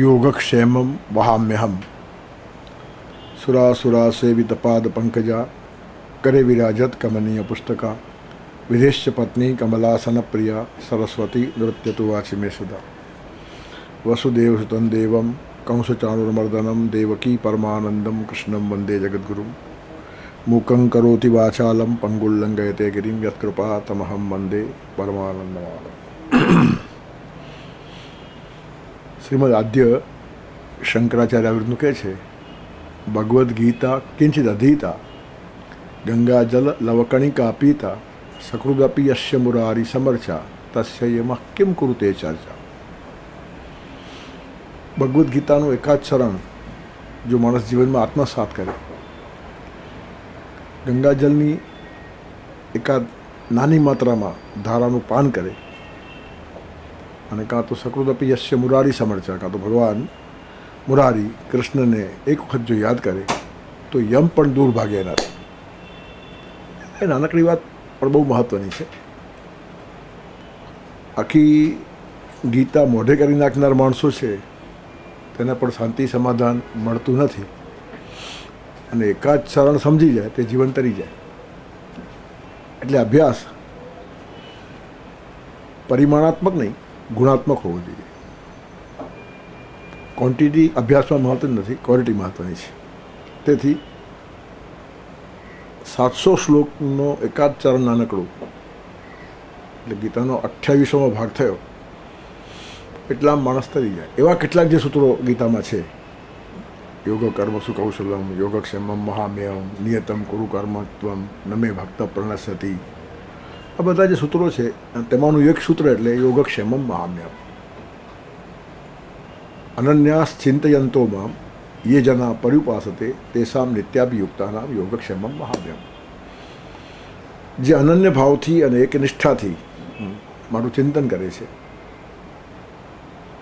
योगक्षेमं वहाम्यहम सुरासुरा सेवितपाद पंकजा करे विराजत कमनीय पुस्तका विदेश्य पत्नी कमलासन प्रिया सरस्वती नृत्यतु वाचि मे सदा वसुदेव सुतं देवं कंसचाणुर्मर्दनं देवकी परमानंदं कृष्णं वंदे जगद्गुरुं मूकं करोति वाचालं पंगुल्लंघयते गिरिं यत्कृपा तमहं वंदे परमानंदमाधवम्। શ્રીમદ આદ્ય શંકરાચાર્ય આવૃતનું કહે છે, ભગવદ્ ગીતા કિંચિદ અધીતા ગંગાજલ લવકણિકા પીતા સકૃદપી યસ્ય મુરારી સમર્ચા તસ્ય યમઃ કિમ કુરુતે ચર્ચા. ભગવદ્ ગીતાનું એકાદ ચરણ જો માણસ જીવનમાં આત્મસાત કરે, ગંગાજલની એકાદ નાની માત્રામાં ધારાનું પાન કરે અને કાં તો સકૃદપી યસ્ય મુરારી સમર્ચા, કાં તો ભગવાન મુરારી કૃષ્ણને એક વખત જો યાદ કરે તો યમ પણ દૂર ભાગે એનાથી. એ નાનકડી વાત પણ બહુ મહત્ત્વની છે. આખી ગીતા મોઢે કરી નાખનાર માણસો છે તેને પણ શાંતિ સમાધાન મળતું નથી અને એકાદ ચરણ સમજી જાય તે જીવન તરી જાય. એટલે અભ્યાસ પરિમાણાત્મક નહીં, ગુણાત્મક હોવો જોઈએ. ક્વોન્ટિટી અભ્યાસમાં મહત્ત્વની નથી, ક્વોલિટી મહત્ત્વની છે. તેથી 700 શ્લોકનો એકાદ ચરણ નાનકડું, એટલે ગીતાનો 28મો ભાગ થયો, એટલા માણસ તરી જાય. એવા કેટલાક જે સૂત્રો ગીતામાં છે, યોગ કર્મ સુકૌશલમ યોગક્ષેમમ મહામ્યમ નિયતમ કુરુ કર્મત્વમ નમે ભક્ત પ્રણસતી, આ બધા જે સૂત્રો છે તેમાંનું એક સૂત્ર એટલે યોગક્ષેમમ મહામ્યમ. અનન્યાસ ચિંતયંતો મામ યે જના પર્યુપાસતે તેસામ નિત્યાભિયુક્તાનામ યોગક્ષેમમ મહામ્યમ. જે અનન્ય ભાવથી અને એકનિષ્ઠાથી મારું ચિંતન કરે છે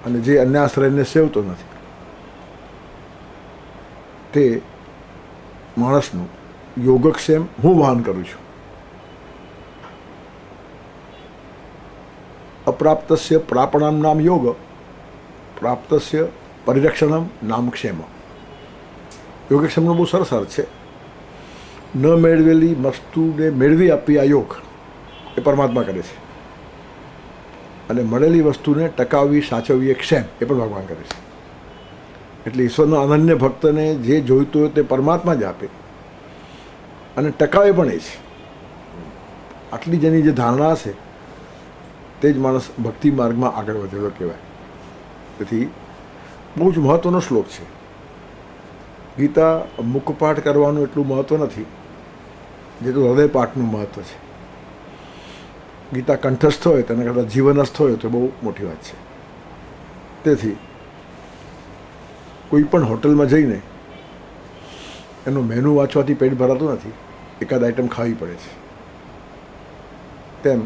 અને જે અન્ય આશ્રયને સેવતો નથી, તે માણસનું યોગક્ષેમ હું વહન કરું છું. અપ્રાપ્તસ્ય પ્રાપણમ નામ યોગ, પ્રાપ્તસ્ય પરિરક્ષણમ નામ ક્ષેમ. યોગક્ષેમનો બહુ સરસ અર્થ છે. ન મેળવેલી વસ્તુને મેળવી આપી આ યોગ એ પરમાત્મા કરે છે, અને મળેલી વસ્તુને ટકાવવી સાચવવી એ ક્ષેમ એ પણ ભગવાન કરે છે. એટલે ઈશ્વરના અનન્ય ભક્તને જે જોઈતું હોય તે પરમાત્મા જ આપે અને ટકાવે પણ એ છે. આટલી જેની જે ધારણા છે તે જ માણસ ભક્તિ માર્ગમાં આગળ વધેલો કહેવાય. તેથી બહુ જ મહત્ત્વનો શ્લોક છે. ગીતા મુખપાઠ કરવાનું એટલું મહત્ત્વ નથી જેટલું હૃદયપાઠનું મહત્ત્વ છે. ગીતા કંઠસ્થ હોય તેના કરતાં જીવનસ્થ હોય તો બહુ મોટી વાત છે. તેથી કોઈ પણ હોટલમાં જઈને એનું મેનુ વાંચવાથી પેટ ભરાતું નથી, એકાદ આઈટમ ખાવી પડે છે. તેમ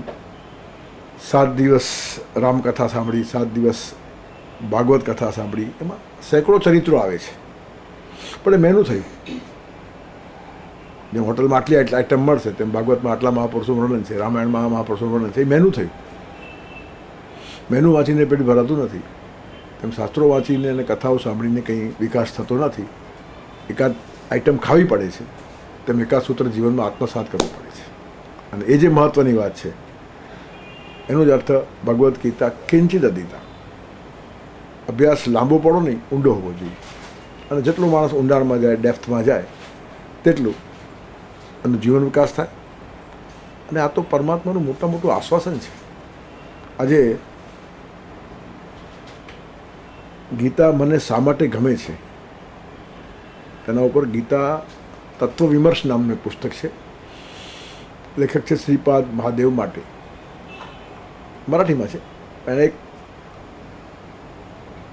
7 દિવસ રામકથા સાંભળી, 7 દિવસ ભાગવત કથા સાંભળી, એમાં સેંકડો ચરિત્રો આવે છે, પણ એ મેનુ થયું. જેમ હોટલમાં આટલી આઈટમ મળશે તેમ ભાગવતમાં આટલા મહાપુરુષો વર્ણન છે, રામાયણમાં મહાપુરુષો વર્ણન છે, એ મેનુ થયું. મેનુ વાંચીને પેટ ભરાતું નથી, તેમ શાસ્ત્રો વાંચીને અને કથાઓ સાંભળીને કંઈ વિકાસ થતો નથી. એકાદ આઈટમ ખાવી પડે છે, તેમ એકાદ સૂત્ર જીવનમાં આત્મસાત કરવું પડે છે. અને એ જે મહત્ત્વની વાત છે એનો જ અર્થ ભગવદ્ ગીતા કિંચિદ અધીતા. અભ્યાસ લાંબો પડો નહીં, ઊંડો હોવો જોઈએ. અને જેટલો માણસ ઊંડાણમાં જાય, ડેપ્થમાં જાય, તેટલું એનો જીવન વિકાસ થાય. અને આ તો પરમાત્માનું મોટા મોટું આશ્વાસન છે. આજે ગીતા મને શા માટે ગમે છે તેના ઉપર ગીતા તત્વ વિમર્શ નામનું પુસ્તક છે. લેખક છે શ્રીપાદ મહાદેવ માટે, મરાઠીમાં છે. એણે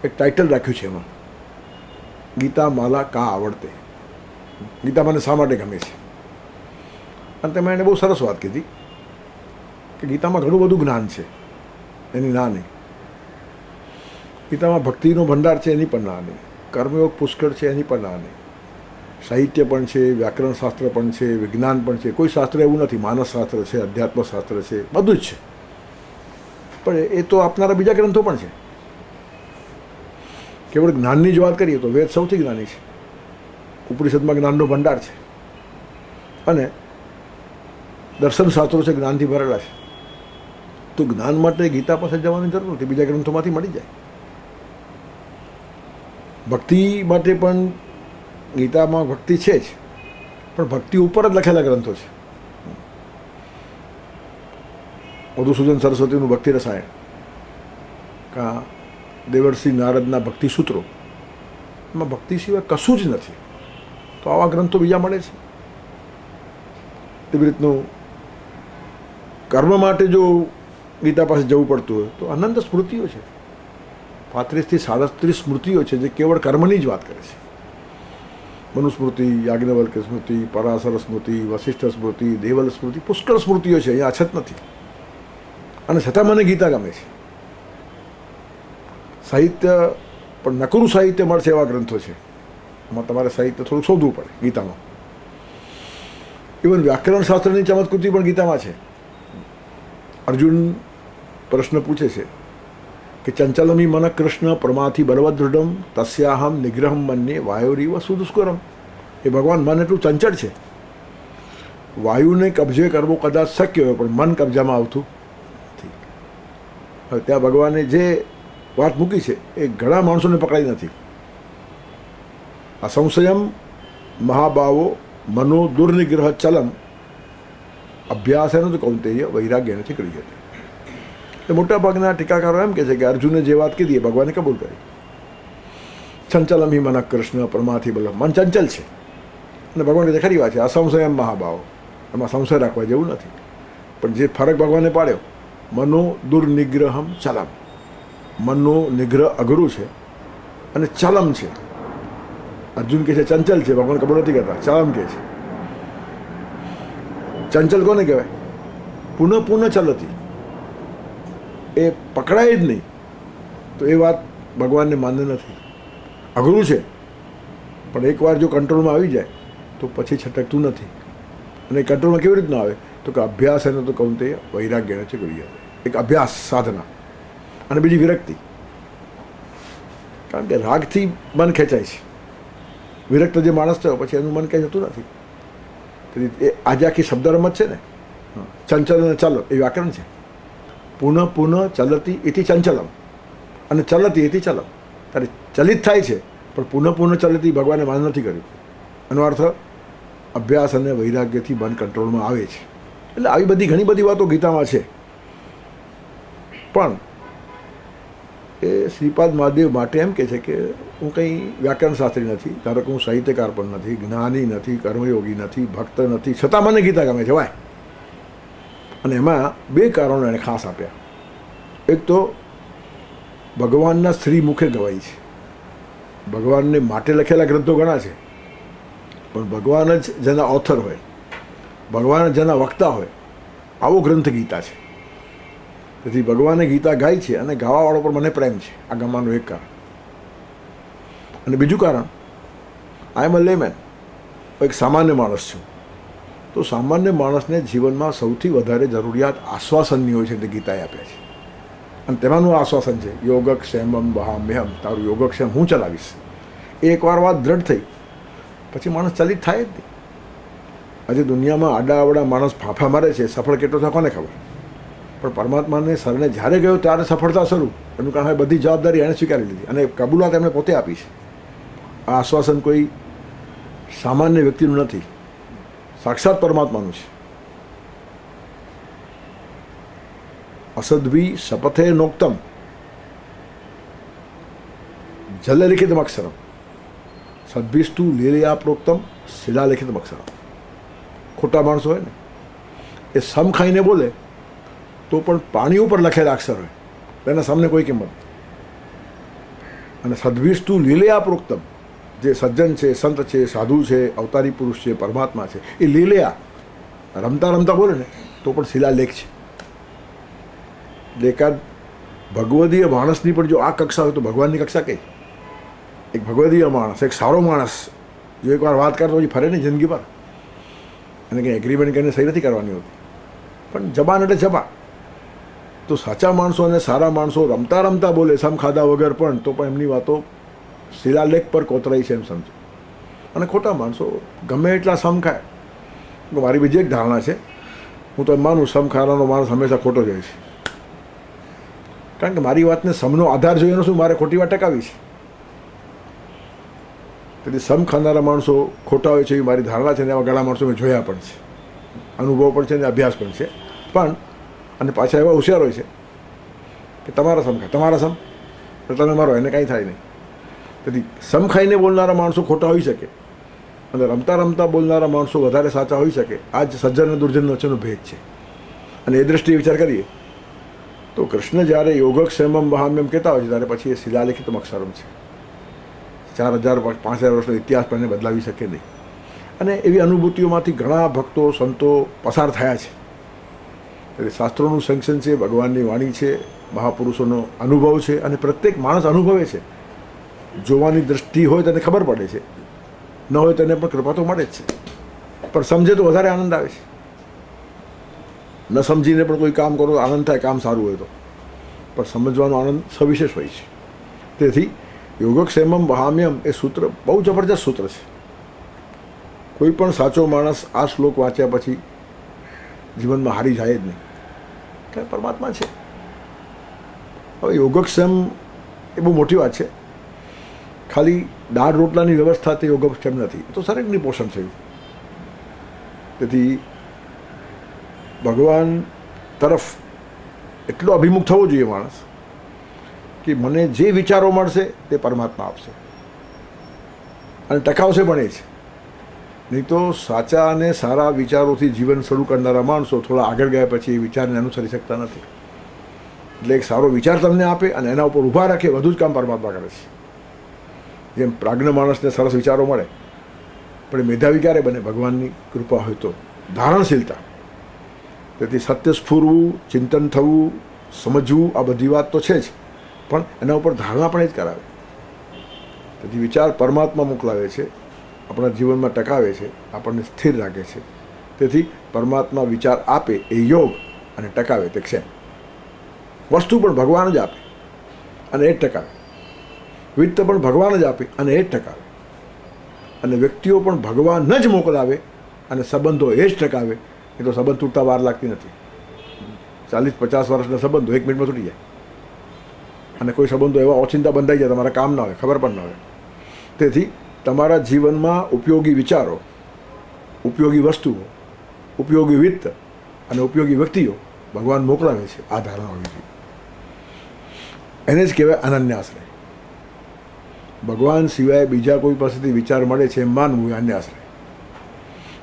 એક ટાઇટલ રાખ્યું છે એમાં, ગીતા માલા કા આવડતે. ગીતા મને શા માટે ગમે છે. અને તેમાં એણે બહુ સરસ વાત કીધી કે ગીતામાં ઘણું બધું જ્ઞાન છે, એની ના નહીં. ગીતામાં ભક્તિનો ભંડાર છે, એની પણ ના નહીં. કર્મયોગ પુષ્કળ છે, એની પણ ના નહીં. સાહિત્ય પણ છે, વ્યાકરણ શાસ્ત્ર પણ છે, વિજ્ઞાન પણ છે. કોઈ શાસ્ત્ર એવું નથી, માનસશાસ્ત્ર છે, અધ્યાત્મશાસ્ત્ર છે, બધું જ છે. પણ એ તો આપનારા બીજા ગ્રંથો પણ છે. કેવળ જ્ઞાનની જ વાત કરીએ તો વેદ સૌથી જ્ઞાની છે, ઉપનિષદમાં જ્ઞાનનો ભંડાર છે, અને દર્શન શાસ્ત્રો છે જ્ઞાનથી ભરેલા છે. તો જ્ઞાન માટે ગીતા પાસે જવાની જરૂર નથી, બીજા ગ્રંથોમાંથી મળી જાય. ભક્તિ માટે પણ ગીતામાં ભક્તિ છે જ, પણ ભક્તિ ઉપર જ લખેલા ગ્રંથો છે. મધુસૂદન સરસ્વતીનું ભક્તિ રસાયણ, કાં દેવર્ષિ નારદના ભક્તિ સૂત્રો, એમાં ભક્તિ સિવાય કશું જ નથી. તો આવા ગ્રંથો બીજા મળે છે. એવી રીતનું કર્મ માટે જો ગીતા પાસે જવું પડતું હોય તો અનંત સ્મૃતિઓ છે, 35 થી 37 સ્મૃતિઓ છે જે કેવળ કર્મની જ વાત કરે છે. મનુસ્મૃતિ, યાજ્ઞવલ્ક્ય સ્મૃતિ, પરાશર સ્મૃતિ, વશિષ્ઠ સ્મૃતિ, દેવલ સ્મૃતિ, પુષ્કળ સ્મૃતિઓ છે, અહીંયા અછત નથી. અને છતાં મને ગીતા ગમે છે. સાહિત્ય પણ નકરું સાહિત્ય મળશે એવા ગ્રંથો છે, એમાં તમારે સાહિત્ય થોડું શોધવું પડે ગીતામાં. ઇવન વ્યાકરણ શાસ્ત્રની ચમત્કૃતિ પણ ગીતામાં છે. અર્જુન પ્રશ્ન પૂછે છે કે ચંચલમી મન કૃષ્ણ પ્રમાથી બલવદૃઢમ તસ્યાહમ નિગ્રહમ મન્યે વાયુરીવ સુદુષ્કરમ. એ ભગવાન મન એટલું ચંચળ છે, વાયુને કબજે કરવો કદાચ શક્ય હોય પણ મન કબજામાં આવતું નથી. હવે ત્યાં ભગવાને જે વાત મૂકી છે એ ઘણા માણસોને પકડાઈ નથી. અસંશયમ મહાભાવો મનો દુર્નિગ્રહ ચલમ અભ્યાસેન તો કૌંતેય વૈરાગ્ય નથી કરી હતી. એટલે મોટાભાગના ટીકાકારો એમ કહે છે કે અર્જુને જે વાત કીધી એ ભગવાને કબૂલ કરી. ચંચલમ હિ મન કૃષ્ણ પરમાથી બલ, મન ચંચલ છે. અને ભગવાન કહે છે ખરી વાત છે, અસંશયમ મહાભાવો, એમાં સંશય રાખવા જેવું નથી. પણ જે ફરક ભગવાને પાડ્યો, મનો દુર્નિગ્રહમ ચલમ, મનનો નિગ્રહ અઘરું છે અને ચલમ છે. અર્જુન કહે છે ચંચલ છે, ભગવાન કબૂલ નથી કરતા, ચલમ કહે છે. ચંચલ કોને કહેવાય? પુનઃ પુનઃ ચલતી, એ પકડાય જ નહીં. તો એ વાત ભગવાનને માન્ય નથી. અઘરું છે પણ એકવાર જો કંટ્રોલમાં આવી જાય તો પછી છટકતું નથી. અને કંટ્રોલમાં કેવી રીતના આવે તો કે અભ્યાસ એનો તો કહું તે વૈરાગ્ય છે કરી. એક અભ્યાસ સાધના અને બીજી વિરક્તિ. કારણ કે રાગથી મન ખેંચાય છે, વિરક્ત જે માણસ થયો પછી એનું મન કંઈ જતું નથી. એ આજે આખી શબ્દ રમત છે ને, ચંચલ અને ચલ એ વ્યાકરણ છે. પુનઃ પુનઃ ચલતી એથી ચંચલમ અને ચલતી એથી ચલમ. ત્યારે ચલિત થાય છે પણ પુનઃ પુનઃ ચલતી ભગવાને માન નથી કર્યું. એનો અર્થ અભ્યાસ અને વૈરાગ્યથી મન કંટ્રોલમાં આવે છે. એટલે આવી બધી ઘણી બધી વાતો ગીતામાં છે. પણ એ શ્રીપાદ મહાદેવ માટે એમ કહે છે કે હું કંઈ વ્યાકરણ શાસ્ત્રી નથી, ધારો કે હું સાહિત્યકાર પણ નથી, જ્ઞાની નથી, કર્મયોગી નથી, ભક્ત નથી, છતાં મને ગીતા ગમે છે. વાય. અને એમાં બે કારણો એણે ખાસ આપ્યા. એક તો ભગવાનના શ્રી મુખે ગવાઈ છે. ભગવાનને માટે લખેલા ગ્રંથો ઘણા છે, પણ ભગવાન જ જેના ઓથર હોય, ભગવાન જ જેના વક્તા હોય, આવો ગ્રંથ ગીતા છે. તેથી ભગવાને ગીતા ગાઈ છે અને ગાવાવાળો પર મને પ્રેમ છે. આ ગમવાનું એક કારણ. અને બીજું કારણ, આઈ એમ અ લેમેન, એક સામાન્ય માણસ છું. તો સામાન્ય માણસને જીવનમાં સૌથી વધારે જરૂરિયાત આશ્વાસનની હોય છે, તે ગીતાએ આપ્યા છે. અને તેમાંનું આશ્વાસન છે યોગક્ષેમમ વહામ્યહમ, તારું યોગક્ષેમ હું ચલાવીશ. એ એકવાર વાત દ્રઢ થઈ પછી માણસ ચલિત થાય જ નહીં. આજે દુનિયામાં આડા આવડા માણસ ફાંફા મારે છે, સફળ કેટલો થાય કોને ખબર. પણ પરમાત્માને શરણે જ્યારે ગયો ત્યારે સફળતા શરૂ. એનું કારણ બધી જવાબદારી એણે સ્વીકારી લીધી અને કબૂલાત એમણે પોતે આપી છે. આ આશ્વાસન કોઈ સામાન્ય વ્યક્તિનું નથી, સાક્ષાત પરમાત્માનું છે. અસદ્ભી શપથે નોક્તમ જલલિખિતમ અક્ષરમ સદ્ભિસ્તુ લીલયા પ્રોક્તમ શિલાલિખિતમ અક્ષરમ. ખોટા માણસો હોય ને એ સમ ખાઈને બોલે તો પણ પાણી ઉપર લખેલા અક્ષર હોય, એના સામે કોઈ કિંમત નહીં. અને સદ્ભિસ્તુ લીલયા પ્રોક્તમ, જે સજ્જન છે, સંત છે, સાધુ છે, અવતારી પુરુષ છે, પરમાત્મા છે, એ લીલયા રમતા રમતા બોલે ને તો પણ શિલાલેખ છે. એકાદ ભગવદીય માણસની પણ જો આ કક્ષા હોય તો ભગવાનની કક્ષા કઈ? એક ભગવદીય માણસ, એક સારો માણસ જો એકવાર વાત કરતો પછી ફરે નહીં જિંદગી પર. એને કંઈ એગ્રીમેન્ટ કરીને સહી નથી કરવાની હોતી, પણ જબાન એટલે જબાન. તો સાચા માણસો અને સારા માણસો રમતા રમતા બોલે સમ ખાધા વગર પણ, તો પણ એમની વાતો શિલાલેખ પર કોતરાઈ છે એમ સમજો. અને ખોટા માણસો ગમે એટલા સમ ખાય. મારી બીજી એક ધારણા છે, હું તો એમ માનું સમ ખાવાનો માણસ હંમેશા ખોટો જ હોય છે. કારણ કે મારી વાતને સમનો આધાર જોઈને શું મારે ખોટી વાત ટકાવી છે. તેથી સમ ખાનારા માણસો ખોટા હોય છે એવી મારી ધારણા છે, ને એવા ઘણા માણસો મેં જોયા પણ છે, અનુભવ પણ છે ને અભ્યાસ પણ છે. પણ અને પાછા એવા હોશિયાર હોય છે કે તમારા સમ ખાય, તમારા સમ તો તમે મારો, એને કાંઈ થાય નહીં. તેથી સમ ખાઈને બોલનારા માણસો ખોટા હોઈ શકે અને રમતા રમતા બોલનારા માણસો વધારે સાચા હોઈ શકે. આ જ સજ્જન અને દુર્જન વચ્ચેનો ભેદ છે. અને એ દૃષ્ટિએ વિચાર કરીએ તો કૃષ્ણ જ્યારે યોગક્ષેમમ વહામ્યમ કહેતા હોય છે ત્યારે પછી એ શિલાલિખિતમ અક્ષરમ છે. 4000 5000 વર્ષનો ઇતિહાસ પણ એને બદલાવી શકે નહીં. અને એવી અનુભૂતિઓમાંથી ઘણા ભક્તો સંતો પસાર થયા છે. એટલે શાસ્ત્રોનું સેન્કશન છે, ભગવાનની વાણી છે, મહાપુરુષોનો અનુભવ છે. અને પ્રત્યેક માણસ અનુભવે છે. જોવાની દૃષ્ટિ હોય તેને ખબર પડે છે, ન હોય તેને પણ કૃપા તો મળે જ છે. પણ સમજે તો વધારે આનંદ આવે છે. ન સમજીને પણ કોઈ કામ કરો તો આનંદ થાય, કામ સારું હોય તો. પણ સમજવાનો આનંદ સવિશેષ હોય છે. તેથી યોગક્ષેમમ વહામ્યમ એ સૂત્ર બહુ જબરજસ્ત સૂત્ર છે. કોઈ પણ સાચો માણસ આ શ્લોક વાંચ્યા પછી જીવનમાં હારી જાય જ નહીં, કે પરમાત્મા છે. હવે યોગક્ષેમ એ બહુ મોટી વાત છે. ખાલી દાળ રોટલાની વ્યવસ્થા તે યોગક્ષેમ નથી, તો શરીરની પોષણ થયું. તેથી ભગવાન તરફ એટલો અભિમુખ થવો જોઈએ માણસ કે મને જે વિચારો મળશે તે પરમાત્મા આપશે અને ટકાવશે પણ એ છે. નહીં તો સાચા અને સારા વિચારોથી જીવન શરૂ કરનારા માણસો થોડા આગળ ગયા પછી એ વિચારને અનુસરી શકતા નથી. એટલે એક સારો વિચાર તમને આપે અને એના ઉપર ઊભા રાખે, બધું જ કામ પરમાત્મા કરે છે. જેમ પ્રાજ્ઞ માણસને સરસ વિચારો મળે, પણ મેધાવી ક્યારે બને? ભગવાનની કૃપા હોય તો. ધારણશીલતા. તેથી સત્ય સ્ફૂરવું, ચિંતન થવું, સમજવું, આ બધી વાત તો છે જ, પણ એના ઉપર ધારણા પણ એ જ કરાવે. તેથી વિચાર પરમાત્મા મોકલાવે છે, આપણા જીવનમાં ટકાવે છે, આપણને સ્થિર રાખે છે. તેથી પરમાત્મા વિચાર આપે એ યોગ અને ટકાવે તે ક્ષેમ. વસ્તુ પણ ભગવાન જ આપે અને એ જ ટકાવે. વિત્ત પણ ભગવાન જ આપે અને એ જ ટકાવે. અને વ્યક્તિઓ પણ ભગવાન જ મોકલાવે અને સંબંધો એ જ ટકાવે. એ તો સંબંધ તૂટતા વાર લાગતી નથી. 40-50 વર્ષના સંબંધો 1 મિનિટમાં તૂટી જાય. અને કોઈ સંબંધો એવા ઓચિંતા બંધાઈ જાય, તમારા કામ ના હોય, ખબર પણ ના હોય. તેથી તમારા જીવનમાં ઉપયોગી વિચારો, ઉપયોગી વસ્તુઓ, ઉપયોગી વિત્ત અને ઉપયોગી વ્યક્તિઓ ભગવાન મોકલાવે છે. આ ધારણા હોવી જોઈએ. એને જ કહેવાય અનન્યાશ્રય. ભગવાન સિવાય બીજા કોઈ પાસેથી વિચાર મળે છે એમ માનવું એ અન્યાશ્રય.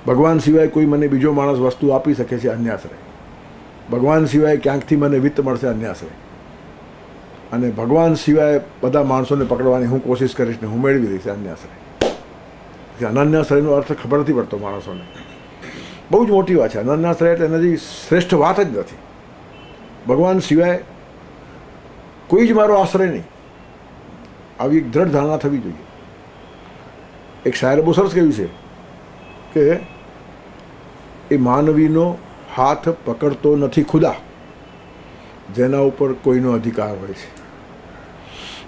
ભગવાન સિવાય કોઈ મને બીજો માણસ વસ્તુ આપી શકે છે, અન્યાશ્રય. ભગવાન સિવાય ક્યાંકથી મને વિત્ત મળશે, અન્યાશ્રય. અને ભગવાન સિવાય બધા માણસોને પકડવાની હું કોશિશ કરીશ ને હું મેળવી દઈશ, અન્યાશ્રય. અનન્યાશ્રયનો અર્થ ખબર નથી પડતો માણસોને. બહુ જ મોટી વાત છે. અનન્યાશ્રય એટલે એનાથી શ્રેષ્ઠ વાત જ નથી. ભગવાન સિવાય કોઈ જ મારો આશ્રય નહીં, આવી એક દ્રઢ ધારણા થવી જોઈએ. એક શાયરે બહુ સરસ કહ્યું છે કે એ માનવીનો હાથ પકડતો નથી ખુદા, જેના ઉપર કોઈનો અધિકાર હોય છે.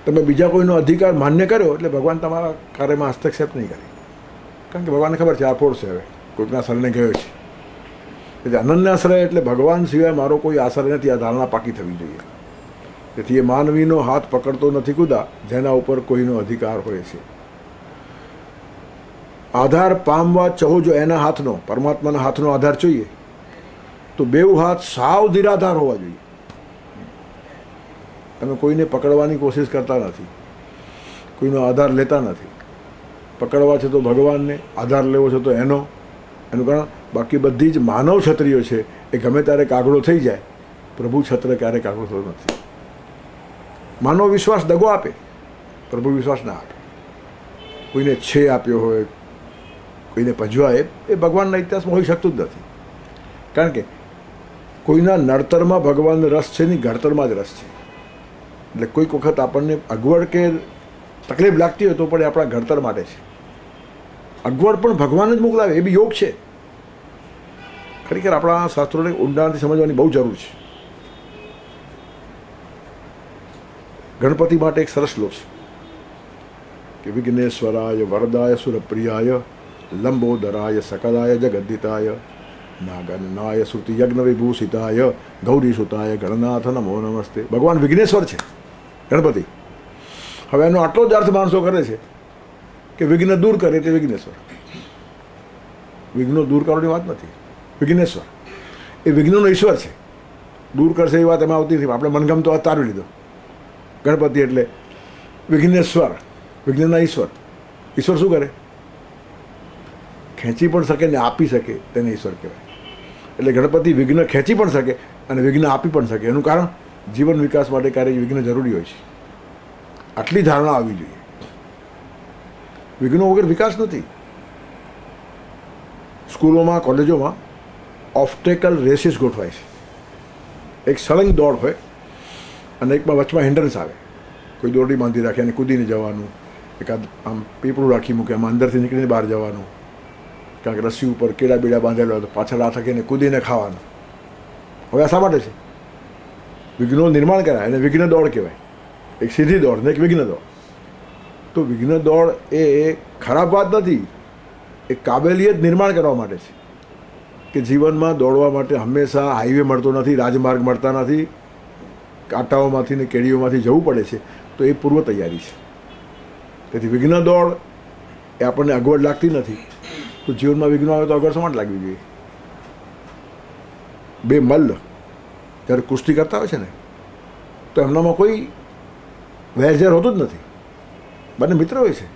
તમે બીજા કોઈનો અધિકાર માન્ય કર્યો એટલે ભગવાન તમારા કાર્યમાં હસ્તક્ષેપ નહીં કરે. કારણ કે ભગવાનને ખબર છે આ ફોડશે, હવે કોઈકના શરણે ગયો છે. એટલે અનન્યાશ્રય એટલે ભગવાન સિવાય મારો કોઈ આશ્રય નથી, આ ધારણા પાકી થવી જોઈએ. તેથી એ માનવીનો હાથ પકડતો નથી ખુદા, જેના ઉપર કોઈનો અધિકાર હોય છે. આધાર પામવા ચાહો જો એના હાથનો, પરમાત્માના હાથનો આધાર જોઈએ તો બેઉ હાથ સાવ નિરાધાર હોવા જોઈએ. તમે કોઈને પકડવાની કોશિશ કરતા નથી, કોઈનો આધાર લેતા નથી. પકડવા છે તો ભગવાનને, આધાર લેવો છે તો એનું કારણ બાકી બધી જ માનવ છત્રીઓ છે એ ગમે ત્યારે કાગડો થઈ જાય, પ્રભુ છત્ર ક્યારેય કાગડો થતો નથી. માનવ વિશ્વાસ દગો આપે, પ્રભુ વિશ્વાસ ના આપે. કોઈને છે આપ્યો હોય, કોઈને પજવાય, એ ભગવાનના ઇતિહાસમાં હોઈ શકતું જ નથી. કારણ કે કોઈના નડતરમાં ભગવાનને રસ છે નહીં, ઘડતરમાં જ રસ છે. એટલે કોઈક વખત આપણને અગવડ કે તકલીફ લાગતી હોય તો પણ એ આપણા ઘડતર માટે છે. અગવડ પણ ભગવાન જ મોકલાવે, એ બી યોગ છે. ખરેખર આપણા શાસ્ત્રોને ઊંડાણથી સમજવાની બહુ જરૂર છે. ગણપતિ માટે એક સરસ શ્લોક છે. કે વિઘ્નેશ્વરાય વરદાય સુરપ્રિયાય લંબોદરાય સકલાય જગદ્દિતાય નાગનનાય શ્રુતિ યજ્ઞ વિભૂષિતાય ગૌરીસુતાય ગણનાથ નમો નમસ્તે. ભગવાન વિઘ્નેશ્વર છે ગણપતિ. હવે એનો આટલો જ અર્થ માણસો કરે છે કે વિઘ્ન દૂર કરે તે વિઘ્નેશ્વર. વિઘ્નો દૂર કરવાની વાત નથી. વિઘ્નેશ્વર એ વિઘ્નોનો ઈશ્વર છે. દૂર કરશે એ વાત એમાં આવતી નથી. આપણે મનગમતો અર્થ તારવી લીધો. ગણપતિ એટલે વિઘ્નેશ્વર, વિઘ્નના ઈશ્વર. ઈશ્વર શું કરે? ખેંચી પણ શકે ને આપી શકે, તેને ઈશ્વર કહેવાય. એટલે ગણપતિ વિઘ્ન ખેંચી પણ શકે અને વિઘ્ન આપી પણ શકે. એનું કારણ જીવન વિકાસ માટે ક્યારેક વિઘ્ન જરૂરી હોય છે. આટલી ધારણા આવવી જોઈએ. વિઘ્નો વગર વિકાસ નથી. સ્કૂલોમાં, કોલેજોમાં ઓબ્સ્ટેકલ રેસીસ ગોઠવાય છે. એક સળંગ દોડ હોય અને એકમાં વચમાં હિન્ડ્રન્સ આવે. કોઈ દોરડી બાંધી રાખે અને કૂદીને જવાનું, એકાદ આમ પીપળું રાખી મૂકે, આમાં અંદરથી નીકળીને બહાર જવાનું, કારણ કે રસ્સી ઉપર કેળા બીડા બાંધેલા હોય તો પાછળ આ થકીને કૂદીને ખાવાનું. હવે આ શા માટે છે? વિઘ્નોનું નિર્માણ કરાય અને વિઘ્ન દોડ કહેવાય. એક સીધી દોડ ને એક વિઘ્ન દોડ. તો વિઘ્ન દોડ એ ખરાબ વાત નથી. એ કાબેલિયત નિર્માણ કરવા માટે છે કે જીવનમાં દોડવા માટે હંમેશા હાઈવે મળતો નથી, રાજમાર્ગ મળતા નથી, કાંટાઓમાંથી ને કેડીઓમાંથી જવું પડે છે. તો એ પૂર્વ તૈયારી છે. તેથી વિઘ્ન દોડ એ આપણને અગવડ લાગતી નથી. તો જીવનમાં વિઘ્નો આવે તો અગવડ શા માટે લાગવી જોઈએ? બે મલ્લ જ્યારે કુસ્તી કરતા હોય છે ને, તો એમનામાં કોઈ વેરઝેર હોતું જ નથી. બંને મિત્ર હોય છે.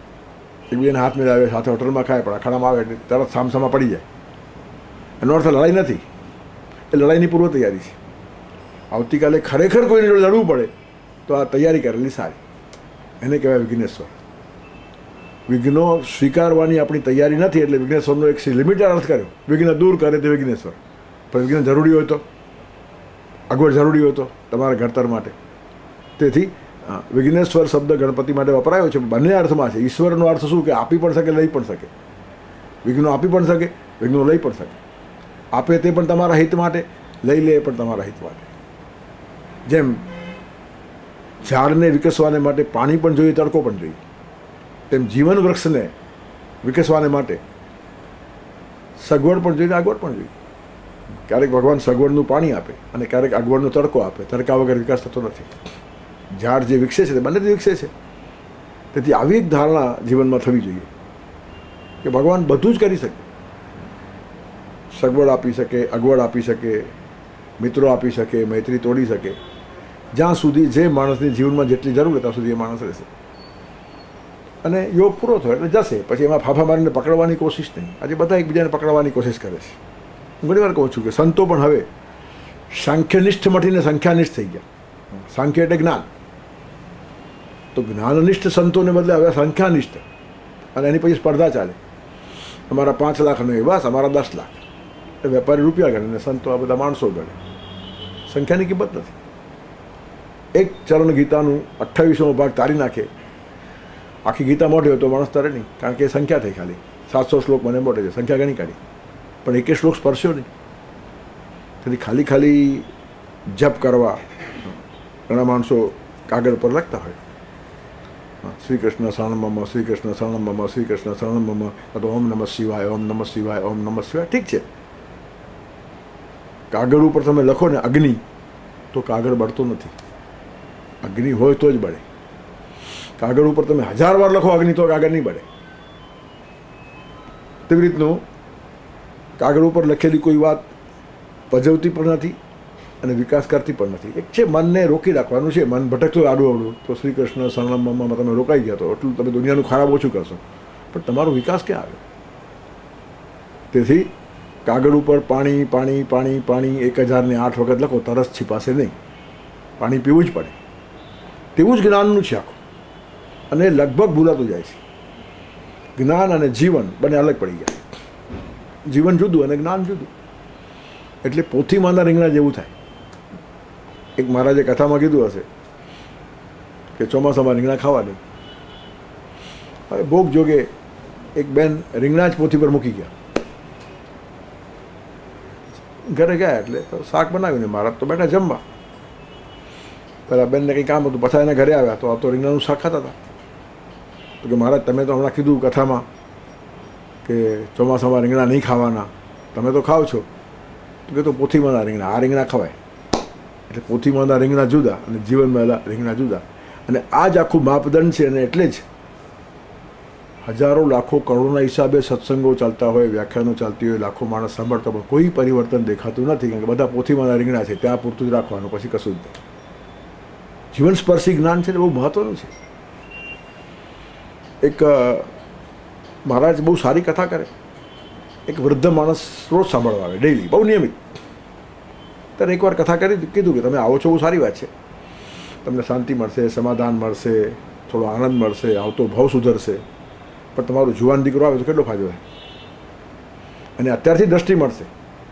એકબીજાને હાથ મિલાવે, સાથે હોટલમાં ખાય, પણ અખાડામાં આવે એટલે તરત સામસામા પડી જાય. એનો અર્થ લડાઈ નથી. એ લડાઈની પૂર્વ તૈયારી છે. આવતીકાલે ખરેખર કોઈને જોડે લડવું પડે તો આ તૈયારી કરેલી સારી. એને કહેવાય વિઘ્નેશ્વર. વિઘ્નો સ્વીકારવાની આપણી તૈયારી નથી એટલે વિઘ્નેશ્વરનો એક લિમિટેડ અર્થ કર્યો. વિઘ્ન દૂર કરે તે વિઘ્નેશ્વર. પણ વિઘ્ન જરૂરી હોય તો, અગવડ જરૂરી હોય તો તમારા ઘડતર માટે. તેથી વિઘ્નેશ્વર શબ્દ ગણપતિ માટે વપરાયો છે. બંને અર્થમાં છે. ઈશ્વરનો અર્થ શું? કે આપી પણ શકે, લઈ પણ શકે. વિઘ્નો આપી પણ શકે, વિઘ્નો લઈ પણ શકે. આપે તે પણ તમારા હિત માટે, લઈ લે પણ તમારા હિત માટે. જેમ ઝાડને વિકસવાને માટે પાણી પણ જોઈએ, તડકો પણ જોઈએ, તેમ જીવન વૃક્ષને વિકસવાને માટે સગવડ પણ જોઈએ, આગવડ પણ જોઈએ. ક્યારેક ભગવાન સગવડનું પાણી આપે અને ક્યારેક આગવડનો તડકો આપે. તડકા વગર વિકાસ થતો નથી. ઝાડ જે વિકસે છે તે બંનેથી વિકસે છે. તેથી આવી એક ધારણા જીવનમાં થવી જોઈએ કે ભગવાન બધું જ કરી શકે. સગવડ આપી શકે, અગવડ આપી શકે, મિત્રો આપી શકે, મૈત્રી તોડી શકે. જ્યાં સુધી જે માણસની જીવનમાં જેટલી જરૂર હોય ત્યાં સુધી એ માણસ રહેશે. અને યોગ પૂરો થયો એટલે જશે. પછી એમાં ફાફા મારીને પકડવાની કોશિશ નહીં. આજે બધા એકબીજાને પકડવાની કોશિશ કરે છે. હું ઘણી વાર કહું છું કે સંતો પણ હવે સાંખ્યનિષ્ઠ મટીને સંખ્યાનિષ્ઠ થઈ ગયા. સાંખ્ય એટલે જ્ઞાન. તો જ્ઞાનનિષ્ઠ સંતોને બદલે હવે સંખ્યાનિષ્ઠ. અને એની પછી સ્પર્ધા ચાલે. અમારા 5 લાખ નહીં, બસ અમારા 10 લાખ. એટલે વેપારી રૂપિયા ગણે અને સંતો આ બધા માણસો ગણે. સંખ્યાની કિંમત નથી. એક ચરણ ગીતાનું 28મો ભાગ તારી નાખે, આખી ગીતા મોઢે હોય તો માણસ તરે નહીં, કારણ કે એ સંખ્યા થઈ ખાલી. 700 શ્લોક મને મોઢે છે, સંખ્યા ગણી કાઢી, પણ એકે શ્લોક સ્પર્શ્યો નહીં. તેથી ખાલી જપ કરવા ઘણા માણસો કાગળ પર લખતા હોય, શ્રી કૃષ્ણ શરણમમ, શ્રી કૃષ્ણ શરણમમ, શ્રી કૃષ્ણ શરણમમ, તો ઓમ નમઃ શિવાય, ઓમ નમઃ શિવાય, ઓમ નમઃ શિવાય. ઠીક છે, કાગળ ઉપર તમે લખો ને અગ્નિ, તો કાગળ બળતો નથી. અગ્નિ હોય તો જ બળે. કાગળ ઉપર તમે 1000 વાર લખો અગ્નિ, તો કાગળ નહીં બળે. તેવી રીતનું કાગળ ઉપર લખેલી કોઈ વાત પજવતી પણ નથી અને વિકાસ કરતી પણ નથી. એક છે મનને રોકી રાખવાનું છે. મન ભટકતું આડું અવડું તો શ્રી કૃષ્ણ શરણમમાં તમે રોકાઈ ગયા તો એટલું તમે દુનિયાનું ખરાબ ઓછું કરશો, પણ તમારો વિકાસ ક્યાં આવ્યો? તેથી કાગળ ઉપર પાણી પાણી પાણી પાણી 1008 વખત લખો, તરસ છીપાશે નહીં. પાણી પીવું જ પડે. તેવું જ જ્ઞાનનું છે આખું. અને લગભગ ભૂલાતું જાય છે. જ્ઞાન અને જીવન બંને અલગ પડી ગયા. જીવન જુદું અને જ્ઞાન જુદું. એટલે પોથીમાંના રીંગણા જેવું થાય. એક મહારાજે કથામાં કીધું હશે કે ચોમાસામાં રીંગણા ખાવા નહીં. હવે ભોગ જોગે એક બેન રીંગણા જ પોથી પર મૂકી ગયા. ઘરે ગયા એટલે તો શાક બનાવ્યું ને મહારાજ તો બેઠા જમવા. પેલા બેનને કંઈ કામ હતું, પાછા એના ઘરે આવ્યા તો આ તો રીંગણાનું શાક ખાતા હતા. તો કે મહારાજ તમે તો હમણાં કીધું કથામાં કે ચોમાસામાં રીંગણા નહીં ખાવાના, તમે તો ખાવ છો. તો કે તો પોથીમાંના રીંગણા, આ રીંગણા ખવાય. એટલે પોથીમાંના રીંગણા જુદા અને જીવનમાંના રીંગણા જુદા. અને આ જ આખું માપદંડ છે. અને એટલે જ હજારો લાખો કરોડોના હિસાબે સત્સંગો ચાલતા હોય, વ્યાખ્યાનો ચાલતી હોય, લાખો માણસ સાંભળતા હોય, કોઈ પરિવર્તન દેખાતું નથી. કારણ કે બધા પોથીમાંના રીંગણા છે, ત્યાં પૂરતું જ રાખવાનું, પછી કશું જ નહીં. જીવન સ્પર્શી જ્ઞાન છે ને બહુ મહત્વનું છે. એક મહારાજ બહુ સારી કથા કરે. એક વૃદ્ધ માણસ રોજ સાંભળવા આવે, ડેઈલી, બહુ નિયમિત. ત્યારે એકવાર કથા કરી કીધું કે તમે આવો છો બહુ સારી વાત છે, તમને શાંતિ મળશે, સમાધાન મળશે, થોડો આનંદ મળશે, આવતો ભાવ સુધરશે. પણ તમારો જુવાન દીકરો આવે તો કેટલો ફાયદો થાય? અને અત્યારથી દ્રષ્ટિ મળશે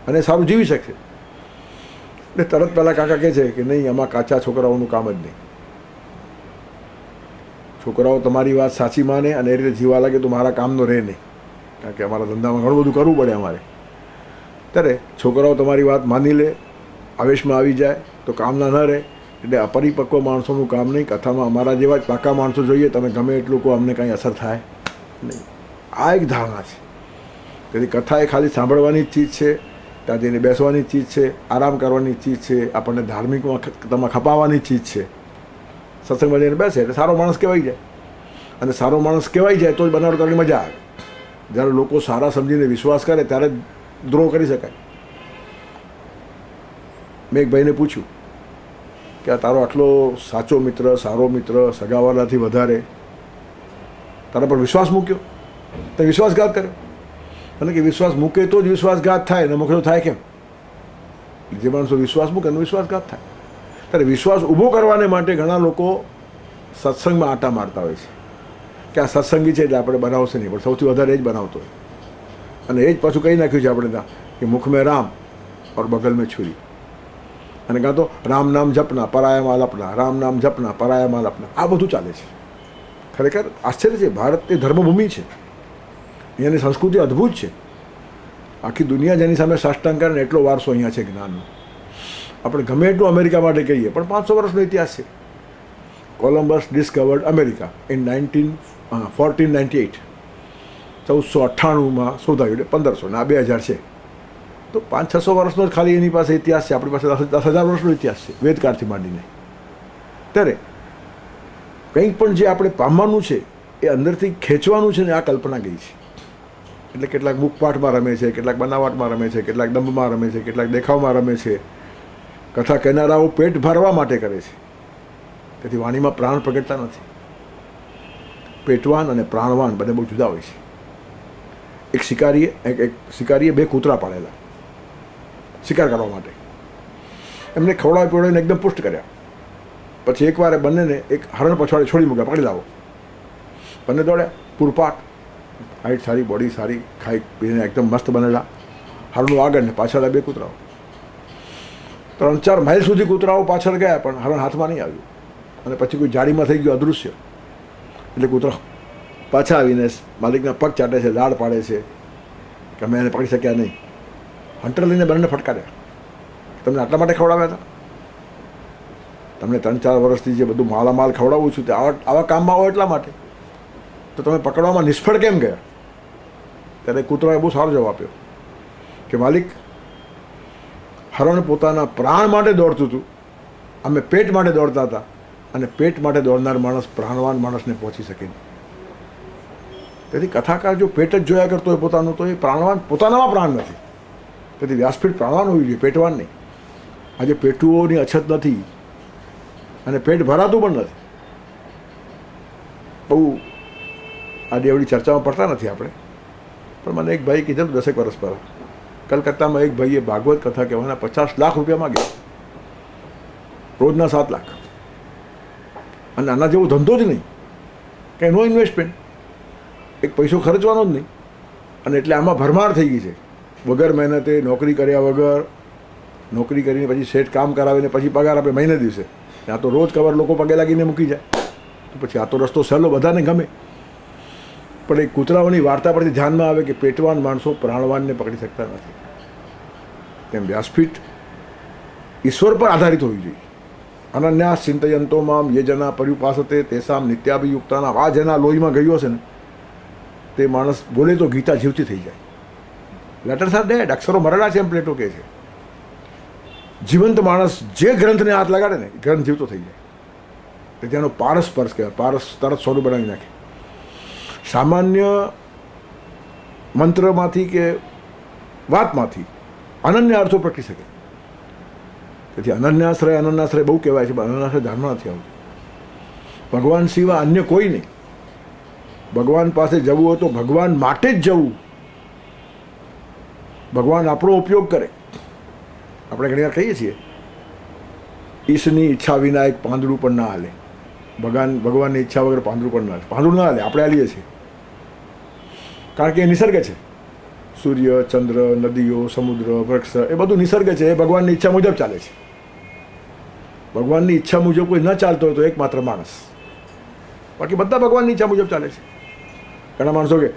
અને સારું જીવી શકશે. એટલે તરત પહેલાં કાકા કહે છે કે નહીં, આમાં કાચા છોકરાઓનું કામ જ નહીં. છોકરાઓ તમારી વાત સાચી માને અને એ રીતે જીવા લાગે તો મારા કામનો રહે નહીં. કારણ કે અમારા ધંધામાં ઘણું બધું કરવું પડે અમારે. ત્યારે છોકરાઓ તમારી વાત માની લે, આવેશમાં આવી જાય તો કામના ન રહે. એટલે અપરિપક્વ માણસોનું કામ નહીં. કથામાં અમારા જેવા જ પાકા માણસો જોઈએ. તમે ગમે એટલું કહો, અમને કાંઈ અસર થાય નહીં. આ એક ધારણા છે. તેથી કથા એ ખાલી સાંભળવાની જ ચીજ છે, ત્યાં જઈને બેસવાની જ ચીજ છે, આરામ કરવાની ચીજ છે, આપણને ધાર્મિકમાં તમે ખપાવવાની ચીજ છે. સત્સંગમાં જઈને બેસે એટલે સારો માણસ કહેવાઈ જાય. અને સારો માણસ કહેવાઈ જાય તો જ બનાવટ કરવાની મજા આવે. જ્યારે લોકો સારા સમજીને વિશ્વાસ કરે ત્યારે જ દ્રોહ કરી શકાય. મેં એક ભાઈને પૂછ્યું કે આ તારો આટલો સાચો મિત્ર, સારો મિત્ર, સગાવાલાથી વધારે તારા પર વિશ્વાસ મૂક્યો, તે વિશ્વાસઘાત કર્યો. અને કે વિશ્વાસ મૂકે તો જ વિશ્વાસઘાત થાય, ને મૂકે તો થાય કેમ? જે માણસો વિશ્વાસ મૂકે એનો વિશ્વાસઘાત થાય. ત્યારે વિશ્વાસ ઊભો કરવાને માટે ઘણા લોકો સત્સંગમાં આટા મારતા હોય છે કે આ સત્સંગી છે એટલે આપણે બનાવશે નહીં, પણ સૌથી વધારે એ જ બનાવતો હોય. અને એ જ પાછું કહી નાખ્યું છે આપણે ત્યાં કે મુખ મેં રામ ઓર બગલ મેં છુરી. અને કાં તો રામ નામ જપના પરાયામાં લપના, રામ નામ જપના પરાયામાં લપના. આ બધું ચાલે છે. ખરેખર આશ્ચર્ય છે. ભારત એ ધર્મભૂમિ છે, અહીંયાની સંસ્કૃતિ અદ્ભુત છે. આખી દુનિયા જેની સામે સાષ્ટાંગ કરે ને એટલો વારસો અહીંયા છે જ્ઞાનનો. આપણે ગમે એટલું અમેરિકા માટે કહીએ પણ 500 વર્ષનો ઇતિહાસ છે. Columbus discovered America in 1498, 1498માં શોધાયું. એટલે 1500 ને આ 2000 છે. તો 500-600 વર્ષનો જ ખાલી એની પાસે ઇતિહાસ છે. આપણી પાસે 10,000 વર્ષનો ઇતિહાસ છે, વેદકાળથી માંડીને. ત્યારે કંઈક પણ જે આપણે પામવાનું છે એ અંદરથી ખેંચવાનું છે ને આ કલ્પના ગઈ છે. એટલે કેટલાક મુખપાઠમાં રમે છે, કેટલાક બનાવટમાં રમે છે, કેટલાક દંભમાં રમે છે, કેટલાક દેખાવમાં રમે છે. કથા કહેનારાઓ પેટ ભરવા માટે કરે છે. તેથી વાણીમાં પ્રાણ પ્રગટતા નથી. પેટવાન અને પ્રાણવાન બંને બહુ જુદા હોય છે. એક શિકારીએ 2 કૂતરા પાડેલા શિકાર કરવા માટે. એમને ખવડાવી પીવડાવીને એકદમ પુષ્ટ કર્યા. પછી એકવાર બંનેને એક હરણ પછવાડે છોડી મૂક્યા, પકડી લાવો. બંને દોડ્યા, પૂરપાટ, હાઈટ સારી, બોડી સારી, ખાઈ પીને એકદમ મસ્ત બનેલા. હરણું આગળ ને પાછળ 2 કૂતરાઓ. 3-4 માઇલ સુધી કૂતરાઓ પાછળ ગયા પણ હરણ હાથમાં નહીં આવ્યું. અને પછી કોઈ જાળીમાં થઈ ગયું અદૃશ્ય. એટલે કૂતરા પાછા આવીને માલિકના પગ ચાટે છે, લાડ પાડે છે કે અમે એને પકડી શક્યા નહીં. હન્ટર લઈને બંને ફટકાર્યા. તમને આટલા માટે ખવડાવ્યા હતા? તમને 3-4 વર્ષથી જે બધું માલામાલ ખવડાવું છું તે આવા કામમાં આવો એટલા માટે. તો તમે પકડવામાં નિષ્ફળ કેમ ગયા? ત્યારે કૂતરાએ બહુ સારો જવાબ આપ્યો કે માલિક, હરણ પોતાના પ્રાણ માટે દોડતું હતું, અમે પેટ માટે દોડતા હતા. અને પેટ માટે દોડનાર માણસ પ્રાણવાન માણસને પહોંચી શકે નહીં. તેથી કથાકાર જો પેટ જ જોયા કરતો હોય પોતાનું, તો એ પ્રાણવાન, પોતાનામાં પ્રાણ નથી. તેથી વ્યાસપીઠ પ્રાણવાન હોવી જોઈએ, પેટવાન નહીં. આજે પેટુઓની અછત નથી અને પેટ ભરાતું પણ નથી. બહુ આજે એવડી ચર્ચામાં પડતા નથી આપણે. પણ મને એક ભાઈ કીધેલું 10 વર્ષ પહેલાં, કલકત્તામાં એક ભાઈએ ભાગવત કથા કહેવાના 50 લાખ રૂપિયા માગ્યા, રોજના 7 લાખ. અને આના જેવો ધંધો જ નહીં, કંઈ નો ઇન્વેસ્ટમેન્ટ, એક પૈસો ખર્ચવાનો જ નહીં. અને એટલે આમાં ભરમાર થઈ ગઈ છે. વગર મહેનતે નોકરી કર્યા વગર, નોકરી કરીને પછી સેટ કામ કરાવીને પછી પગાર આપે મહિને દિવસે. આ તો રોજ કવર લોકો પગે લાગીને મૂકી જાય. તો પછી આ તો રસ્તો સહેલો, બધાને ગમે. પણ એ કૂતરાઓની વાર્તા પરથી ધ્યાનમાં આવે કે પેટવાન માણસો પ્રાણવાનને પકડી શકતા નથી. તેમ વ્યાસપીઠ ઈશ્વર પર આધારિત હોવી જોઈએ. અનન્યા ચિંતયંતો મામ યે જના પર્યુપાસતે તેસામ નિત્યાભિયુક્તાના. આ જેના લોહીમાં ગયો હશે ને તે માણસ બોલે તો ગીતા જીવતી થઈ જાય. લેટર્સ આર ડેડ, અક્ષરો મરેલા છે એમ પ્લેટો કહે છે. જીવંત માણસ જે ગ્રંથને હાથ લગાડે ને ગ્રંથ જીવતો થઈ જાય. એટલે તેનો પારસ સ્પર્શ કહેવાય. પારસ તરત સોનું બનાવી નાખે. સામાન્ય મંત્રમાંથી કે વાતમાંથી અનન્ય અર્થો પ્રગટી શકે. તેથી અનન્યાશ્રય બહુ કહેવાય છે, પણ અનન્યાશ્રય ધ્યાનમાં નથી આવતું. ભગવાન સિવાય અન્ય કોઈ નહીં. ભગવાન પાસે જવું હોય તો ભગવાન માટે જ જવું. ભગવાન આપણો ઉપયોગ કરે. આપણે ઘણી વાર કહીએ છીએ ઈશની ઈચ્છા વિના એક પાંદડું પણ ના હાલે. ભગવાનની ઈચ્છા વગર પાંદડું પણ ના હાલે. પાંદડું ના હાલે, આપણે હાલીએ છીએ. કારણ કે એ નિસર્ગ છે. સૂર્ય, ચંદ્ર, નદીઓ, સમુદ્ર, વૃક્ષ એ બધું નિસર્ગ છે. એ ભગવાનની ઈચ્છા મુજબ ચાલે છે. ભગવાનની ઈચ્છા મુજબ કોઈ ન ચાલતો હોય તો એકમાત્ર માણસ. બાકી બધા ભગવાનની ઈચ્છા મુજબ ચાલે છે. ઘણા માણસો કે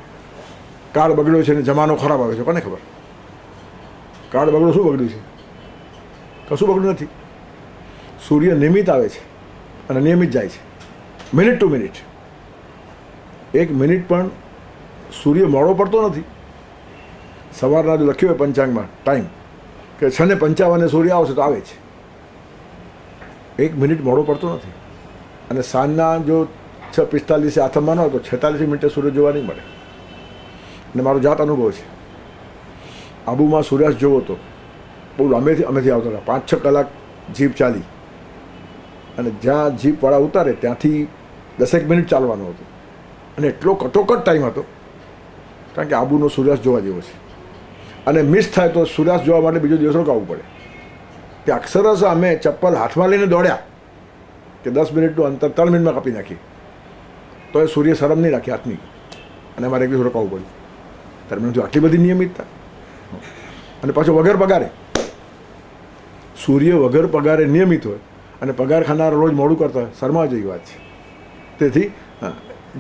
કાળ બગડ્યો છે ને જમાનો ખરાબ આવે છે. કોને ખબર? કાળ બગડ્યો શું બગડ્યું છે? કશું બગડ્યું નથી. સૂર્ય નિયમિત આવે છે અને નિયમિત જાય છે, મિનિટ ટુ મિનિટ. એક મિનિટ પણ સૂર્ય મોડો પડતો નથી. સવારના જો લખ્યું હોય પંચાંગમાં ટાઈમ કે 6:55 સૂર્ય આવશે તો આવે છે. એક મિનિટ મોડો પડતો નથી. અને સાંજના જો 6:45 આથમવાનો હોય તો 46 મિનિટે સૂર્ય જોવા નહીં મળે. અને મારો જાત અનુભવ છે. આબુમાં સૂર્યાસ્ત જોવો તો બહુ અમેથી આવતા હતા. 5-6 કલાક જીપ ચાલી અને જ્યાં જીપવાળા ઉતારે ત્યાંથી 10 મિનિટ ચાલવાનું હતું. અને એટલો કટોકટ ટાઈમ હતો કારણ કે આબુનો સૂર્યાસ્ત જોવા જેવો છે. અને મિસ થાય તો સૂર્યાસ્ત જોવા માટે બીજો દિવસ રોકાવવું પડે. તે અક્ષરશ અમે ચપ્પલ હાથમાં લઈને દોડ્યા કે 10 મિનિટનું અંતર 3 મિનિટમાં કાપી નાખી. તો એ સૂર્ય શરમ નહીં રાખી હાથની, અને અમારે એક દિવસ રોકાવવું પડ્યું. ત્યારે મને આટલી બધી નિયમિતતા. અને પાછો વગર પગારે. સૂર્ય વગર પગારે નિયમિત હોય અને પગાર ખાનાર રોજ મોડું કરતા હોય, શરમા જેવી વાત છે. તેથી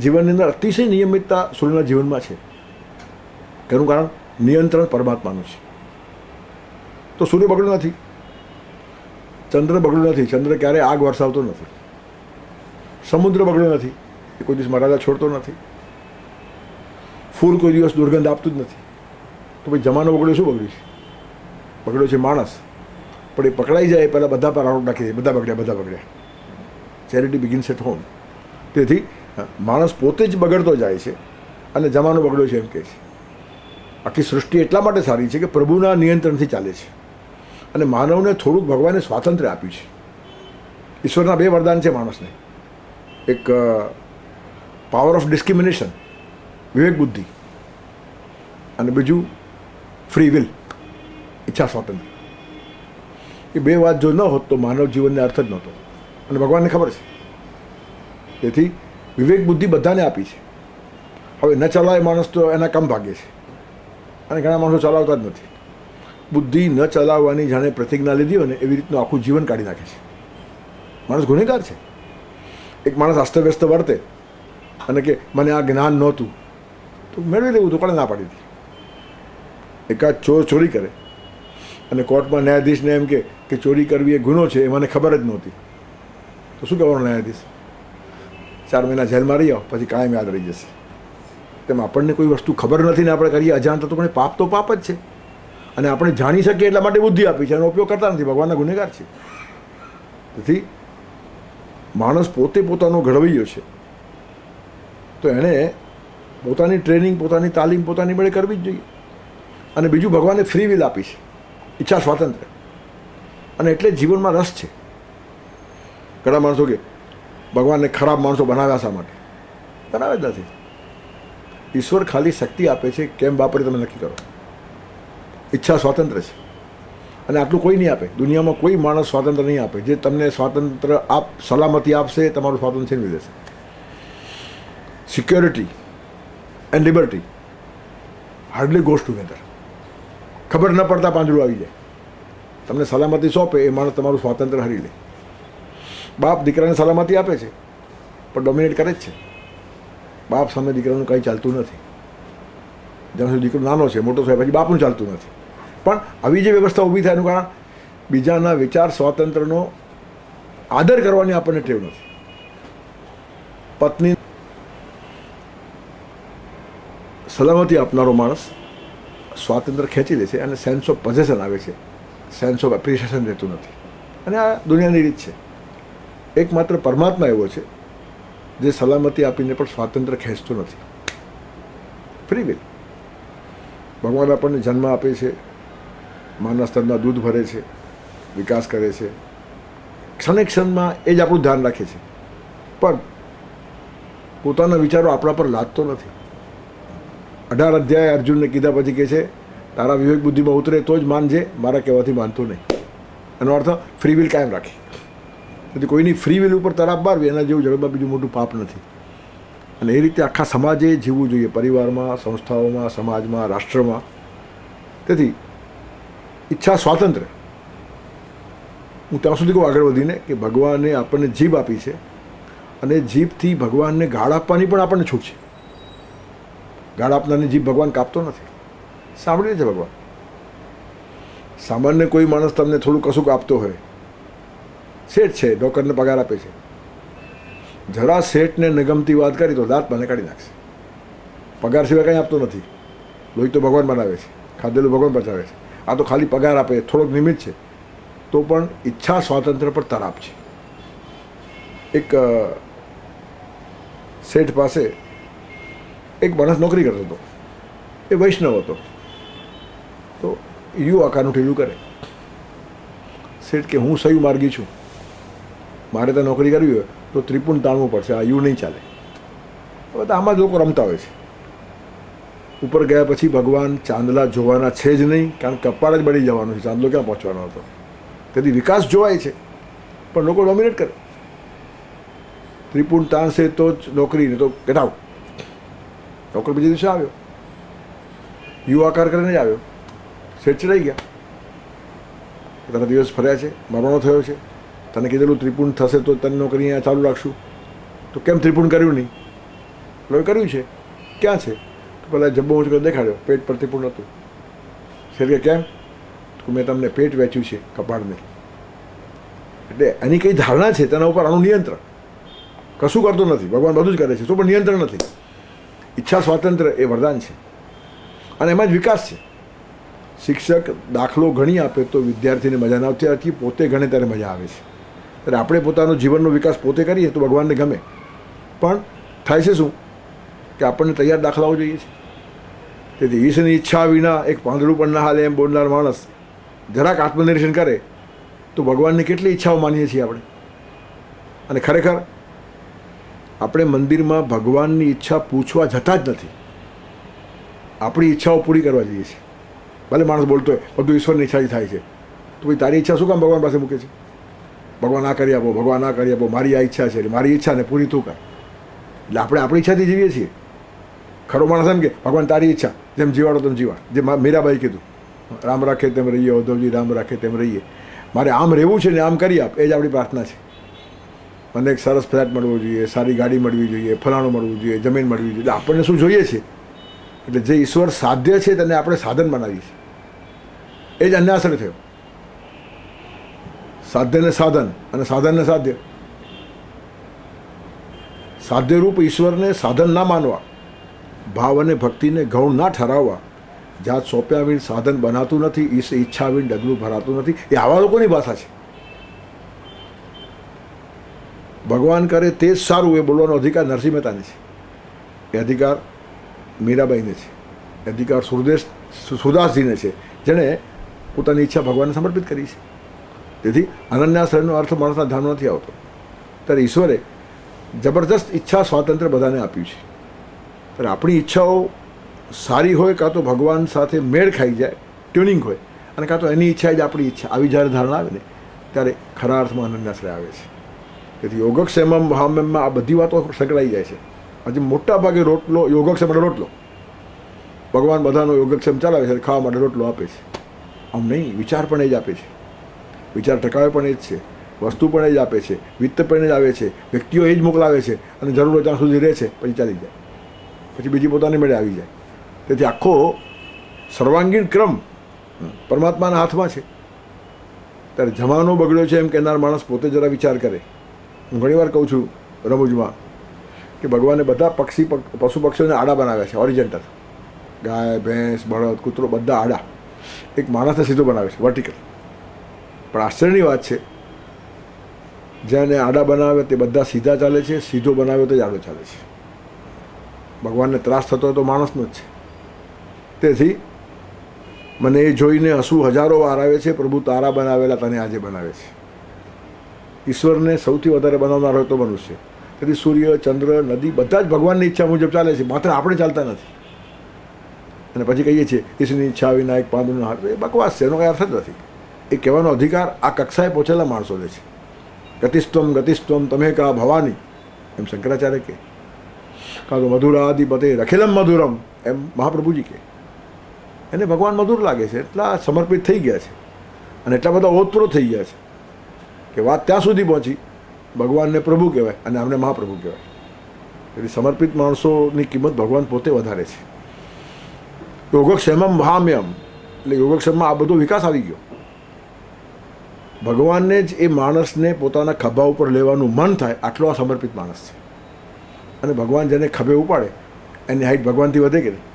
જીવનની અંદર અતિશય નિયમિતતા સૂર્યના જીવનમાં છે. તેનું કારણ નિયંત્રણ પરમાત્માનું છે. તો સૂર્ય બગડ્યો નથી, ચંદ્ર બગડ્યો નથી. ચંદ્ર ક્યારેય આગ વરસાવતો નથી. સમુદ્ર બગડ્યો નથી, એ કોઈ દિવસ મર્યાદા છોડતો નથી. ફૂલ કોઈ દિવસ દુર્ગંધ આપતું જ નથી. તો ભાઈ જમાનો બગડ્યો શું બગડ્યું છે? બગડ્યો છે માણસ. પણ એ પકડાઈ જાય પહેલાં બધા પર આરોપ નાખી દે, બધા બગડ્યા. Charity begins at home. તેથી માણસ પોતે જ બગડતો જાય છે અને જમાનો બગડ્યો છે એમ કહે છે. આખી સૃષ્ટિ એટલા માટે સારી છે કે પ્રભુના નિયંત્રણથી ચાલે છે. અને માનવને થોડુંક ભગવાને સ્વાતંત્ર્ય આપ્યું છે. ઈશ્વરના 2 વરદાન છે માણસને. એક પાવર ઓફ ડિસ્ક્રિમિનેશન, વિવેક બુદ્ધિ, અને બીજું ફ્રી વિલ, ઈચ્છા સ્વાતંત્ર્ય. એ 2 વાત જો ન હોત તો માનવ જીવનને અર્થ જ નહોતો. અને ભગવાનને ખબર છે. તેથી વિવેક બુદ્ધિ બધાને આપી છે. હવે ન ચલાવે માણસ તો એના કમ ભાગે છે. અને ઘણા માણસો ચલાવતા જ નથી. બુદ્ધિ ન ચલાવવાની જાણે પ્રતિજ્ઞા લીધી હોય ને એવી રીતનું આખું જીવન કાઢી નાખે છે. માણસ ગુનેગાર છે. એક માણસ અસ્તવ્યસ્ત વર્તે અને કે મને આ જ્ઞાન નહોતું તો મેળવી લેવું તો કોણે ના પાડી હતી? એકાદ ચોર ચોરી કરે અને કોર્ટમાં ન્યાયાધીશને એમ કે ચોરી કરવી એ ગુનો છે, એ મને ખબર જ નહોતી, તો શું કહેવાનું ન્યાયાધીશ? 4 મહિના જેલમાં રહી આવો, પછી કાયમ યાદ રહી જશે. તેમ આપણને કોઈ વસ્તુ ખબર નથી ને આપણે કરીએ અજાણતા, તો પણ પાપ તો પાપ જ છે. અને આપણે જાણી શકીએ એટલા માટે બુદ્ધિ આપી છે, એનો ઉપયોગ કરતા નથી. ભગવાનના ગુનેગાર છે. તેથી માણસ પોતે પોતાનો ઘડવૈયો છે. તો એણે પોતાની ટ્રેનિંગ, પોતાની તાલીમ પોતાની બળે કરવી જ જોઈએ. અને બીજું, ભગવાને ફ્રી વિલ આપી છે, ઈચ્છા સ્વાતંત્ર્ય. અને એટલે જીવનમાં રસ છે. ઘણા માણસો કે ભગવાનને ખરાબ માણસો બનાવ્યા શા માટે? બનાવે જ નથી. ઈશ્વર ખાલી શક્તિ આપે છે, કેમ વાપરે તમે નક્કી કરો. ઈચ્છા સ્વાતંત્ર્ય છે. અને આટલું કોઈ નહીં આપે. દુનિયામાં કોઈ માણસ સ્વાતંત્ર્ય નહીં આપે. જે તમને સ્વાતંત્ર્ય સલામતી આપશે, તમારું સ્વાતંત્ર્ય છીનવી દેશે. Security and liberty hardly goes together. ખબર ન પડતા પાંજરું આવી જાય. તમને સલામતી સોંપે એ માણસ તમારું સ્વાતંત્ર્ય હરી લે. બાપ દીકરાને સલામતી આપે છે પણ ડોમિનેટ કરે જ છે. બાપ સામે દીકરાનું કંઈ ચાલતું નથી. જ્યાં સુધી દીકરો નાનો છે, મોટો થાય પછી બાપનું ચાલતું નથી. પણ આવી જે વ્યવસ્થા ઊભી થાય એનું કારણ બીજાના વિચાર સ્વાતંત્ર્યનો આદર કરવાની આપણને ટેવ નથી. પત્ની સલામતી આપનારો માણસ સ્વાતંત્ર્ય ખેંચી લે છે અને સેન્સ ઓફ પોઝેશન આવે છે, સેન્સ ઓફ એપ્રિસિએશન રહેતું નથી. અને આ દુનિયાની રીત છે. એકમાત્ર પરમાત્મા એવો છે જે સલામતી આપીને પણ સ્વાતંત્ર્ય ખેંચતો નથી. Free will. ભગવાન આપણને જન્મ આપે છે, માના સ્તરમાં દૂધ ભરે છે, વિકાસ કરે છે, ક્ષણે ક્ષણમાં એ જ આપણું ધ્યાન રાખે છે, પણ પોતાના વિચારો આપણા પર લાદતો નથી. 18 અધ્યાય અર્જુનને કીધા પછી કહે છે તારા વિવેક બુદ્ધિમાં ઉતરે તો જ માનજે, મારા કહેવાથી માનતો નહીં. એનો અર્થ ફ્રી વિલ કાયમ રાખી. તેથી કોઈની ફ્રી વિલ ઉપર તરાપ મારવી એના જેવું જગતમાં બીજું મોટું પાપ નથી. અને એ રીતે આખા સમાજે જીવવું જોઈએ, પરિવારમાં, સંસ્થાઓમાં, સમાજમાં, રાષ્ટ્રમાં. તેથી ઈચ્છા સ્વાતંત્ર્ય. હું ત્યાં સુધી કહું આગળ વધીને કે ભગવાને આપણને જીભ આપી છે અને જીભથી ભગવાનને ગાળ આપવાની પણ આપણને છૂટ છે. ગાળ આપનારની જીભ ભગવાન કાપતો નથી, સાંભળી લે છે ભગવાન. સામાન્ય કોઈ માણસ તમને થોડું કશુંક આપતો હોય, શેઠ છે, નોકરને પગાર આપે છે, જરા શેઠને નગમતી વાત કરી તો દાંત મને કાઢી નાખશે. પગાર સિવાય કંઈ આપતો નથી. લોહી તો ભગવાન બનાવે છે, ખાધેલું ભગવાન પચાવે છે. આ તો ખાલી પગાર આપે, થોડોક નિમિત્ત છે, તો પણ ઈચ્છા સ્વાતંત્ર્ય પર તરાપ છે. એક શેઠ પાસે એક માણસ નોકરી કરતો હતો. એ વૈષ્ણવ હતો. તો યુ આકારનું ઢીલું કરે. શેઠ કે હું સહી માર્ગી છું, મારે ત્યાં નોકરી કરવી હોય તો ત્રિપુણ તાણવું પડશે, આ યુ નહીં ચાલે. હવે તો આમાં જ લોકો રમતા હોય છે. ઉપર ગયા પછી ભગવાન ચાંદલા જોવાના છે જ નહીં, કારણ કે કપાળ જ બળી જવાનું છે, ચાંદલો ક્યાં પહોંચવાનો હતો. તેથી વિકાસ જોવાય છે પણ લોકો ડોમિનેટ કરે. ત્રિપુણ તાણશે તો જ નોકરી, ને તો ગેટ આઉટ. નોકર બીજે દિવસે આવ્યો, યુ આકાર કરીને જ આવ્યો. શેઠ ચડાઈ ગયા, તારા દિવસ ફર્યા છે, મરવાનો થયો છે, તને કીધેલું ત્રિપુણ થશે તો તને નોકરી અહીંયા ચાલુ રાખશું, તો કેમ ત્રિપુણ કર્યું નહીં? લોહી કર્યું છે, ક્યાં છે? તો પેલા જબ્બો ઊંચો દેખાડ્યો, પેટ પર ત્રિપુણ હતું. શેઠ કે કેમ? તો મેં તમને પેટ વેચ્યું છે, કપાળને. એટલે એની કઈ ધારણા છે તેના ઉપર આનું નિયંત્રણ. કશું કરતો નથી, ભગવાન બધું જ કરે છે, તો પણ નિયંત્રણ નથી. ઈચ્છા સ્વાતંત્ર્ય એ વરદાન છે અને એમાં જ વિકાસ છે. શિક્ષક દાખલો ગણી આપે તો વિદ્યાર્થીને મજા ના આવતી નથી, પોતે ગણે ત્યારે મજા આવે છે. ત્યારે આપણે પોતાનો જીવનનો વિકાસ પોતે કરીએ તો ભગવાનને ગમે. પણ થાય છે શું કે આપણને તૈયાર દાખલાઓ જોઈએ છે. તેથી ઈશ્વરની ઈચ્છા વિના એક પાંદડું પણ ના હાલે એમ બોલનાર માણસ જરાક આત્મનિરીક્ષણ કરે તો ભગવાનની કેટલી ઈચ્છાઓ માનીએ છીએ આપણે. અને ખરેખર આપણે મંદિરમાં ભગવાનની ઈચ્છા પૂછવા જતા જ નથી, આપણી ઈચ્છાઓ પૂરી કરવા જઈએ છીએ. ભલે માણસ બોલતો હોય બધું ઈશ્વરની ઈચ્છાથી થાય છે, તો ભાઈ તારી ઈચ્છા શું કામ ભગવાન પાસે મૂકે છે? ભગવાન આ કરી આપો, ભગવાન આ કરી આપો, મારી આ ઈચ્છા છે, મારી ઈચ્છાને પૂરી તું કર. એટલે આપણે આપણી ઈચ્છાથી જીવીએ છીએ. ખરો માણસ એમ કે ભગવાન તારી ઈચ્છા, જેમ જીવાડો તેમ જીવા. જે મીરાબાઈ કીધું, રામ રાખે તેમ રહીએ, ઉદ્ધવજી રામ રાખે તેમ રહીએ. મારે આમ રહેવું છે ને આમ કરી આપ, એ જ આપણી પ્રાર્થના છે. મને એક સરસ ફ્લેટ મળવો જોઈએ, સારી ગાડી મળવી જોઈએ, ફલાણું મળવું જોઈએ, જમીન મળવી જોઈએ. એટલે આપણને શું જોઈએ છે? એટલે જે ઈશ્વર સાધ્ય છે તેને આપણે સાધન બનાવીએ છીએ. એ જ અન્યાસરે થયો. સાધ્યને સાધન અને સાધનને સાધ્ય. સાધ્યરૂપ ઈશ્વરને સાધન ના માનવા, ભાવ અને ભક્તિને ગૌણ ના ઠરાવવા, જાત સોંપ્યા વિણ સાધન બનાતું નથી, ઈચ્છા વિણ ડગલું ભરાતું નથી. એ આવા લોકોની ભાષા છે. ભગવાન કરે તે જ સારું એ બોલવાનો અધિકાર નરસિંહ મહેતાને છે, એ અધિકાર મીરાબાઈને છે, એ અધિકાર સુરદાસજીને છે, જેણે પોતાની ઈચ્છા ભગવાનને સમર્પિત કરી છે. તેથી અનન્યાશ્રયનો અર્થ માણસના ધ્યાનમાં નથી આવતો. ત્યારે ઈશ્વરે જબરજસ્ત ઈચ્છા સ્વાતંત્ર્ય બધાને આપ્યું છે. ત્યારે આપણી ઈચ્છાઓ સારી હોય, કાં તો ભગવાન સાથે મેળ ખાઈ જાય, ટ્યુનિંગ હોય, અને કાં તો એની ઈચ્છા જ આપણી ઈચ્છા, આવી જ્યારે ધારણા આવે ને ત્યારે ખરા અર્થમાં અનન્યાશ્રય આવે છે. તેથી યોગક્ષેમમ મહામેમમાં આ બધી વાતો સંકળાઈ જાય છે. આજે મોટા ભાગે રોટલો, યોગક્ષેમ એટલે રોટલો. ભગવાન બધાનો યોગક્ષેમ ચલાવે છે, ખાવા માટે રોટલો આપે છે. આમ નહીં, વિચાર પણ એ જ આપે છે, વિચાર ટકાવે પણ એ જ છે, વસ્તુ પણ એ જ આપે છે, વિત્ત પણ એ જ આવે છે, વ્યક્તિઓ એ જ મોકલાવે છે, અને જરૂર હોય ત્યાં સુધી રહે છે, પછી ચાલી જાય, પછી બીજી પોતાની મેળે આવી જાય. તેથી આખો સર્વાંગીણ ક્રમ પરમાત્માના હાથમાં છે. ત્યારે જમાનો બગડ્યો છે એમ કહેનાર માણસ પોતે જરા વિચાર કરે. હું ઘણીવાર કહું છું રમૂજમાં કે ભગવાને બધા પશુ પક્ષીઓને આડા બનાવ્યા છે, ઓરિજેન્ટલ. ગાય, ભેંસ, બળદ, કૂતરો બધા આડા. એક માણસને સીધો બનાવે છે, વર્ટિકલ. પણ આશ્ચર્યની વાત છે, જેને આડા બનાવે તે બધા સીધા ચાલે છે, સીધો બનાવ્યો તો જ આડો ચાલે છે. ભગવાનને ત્રાસ થતો હોય તો માણસનો જ છે. તેથી મને એ જોઈને હસવું હજારો વાર આવે છે, પ્રભુ તારા બનાવેલા તને આજે બનાવે છે. ઈશ્વરને સૌથી વધારે બનાવનાર હોય તો મનુષ્ય. તેથી સૂર્ય, ચંદ્ર, નદી બધા જ ભગવાનની ઈચ્છા મુજબ ચાલે છે, માત્ર આપણે ચાલતા નથી. અને પછી કહીએ છીએ ઈશ્વરની ઈચ્છા વિના એક પાંદડું હાથ, એ બકવાસ છે, એનો કંઈ અર્થ જ નથી. એ કહેવાનો અધિકાર આ કક્ષાએ પહોંચેલા માણસો લે છે. ગતિસ્ત્વમ તમે કા ભવાની, એમ શંકરાચાર્ય કહે. કાં તો મધુરાધિપતે રખેલમ મધુરમ, એમ મહાપ્રભુજી કહે. એને ભગવાન મધુર લાગે છે, એટલા સમર્પિત થઈ ગયા છે અને એટલા બધા ઓતપ્રોત થઈ ગયા છે કે વાત ત્યાં સુધી પહોંચી ભગવાનને પ્રભુ કહેવાય અને આમને મહાપ્રભુ કહેવાય. એટલે સમર્પિત માણસોની કિંમત ભગવાન પોતે વધારે છે. યોગક્ષેમમ વહામ્યમ, એટલે યોગક્ષેમમાં આ બધો વિકાસ આવી ગયો. ભગવાનને જ એ માણસને પોતાના ખભા ઉપર લેવાનું મન થાય, આટલો આ સમર્પિત માણસ છે. અને ભગવાન જેને ખભે ઉપાડે એની હાઈટ ભગવાનથી વધે કે નહીં?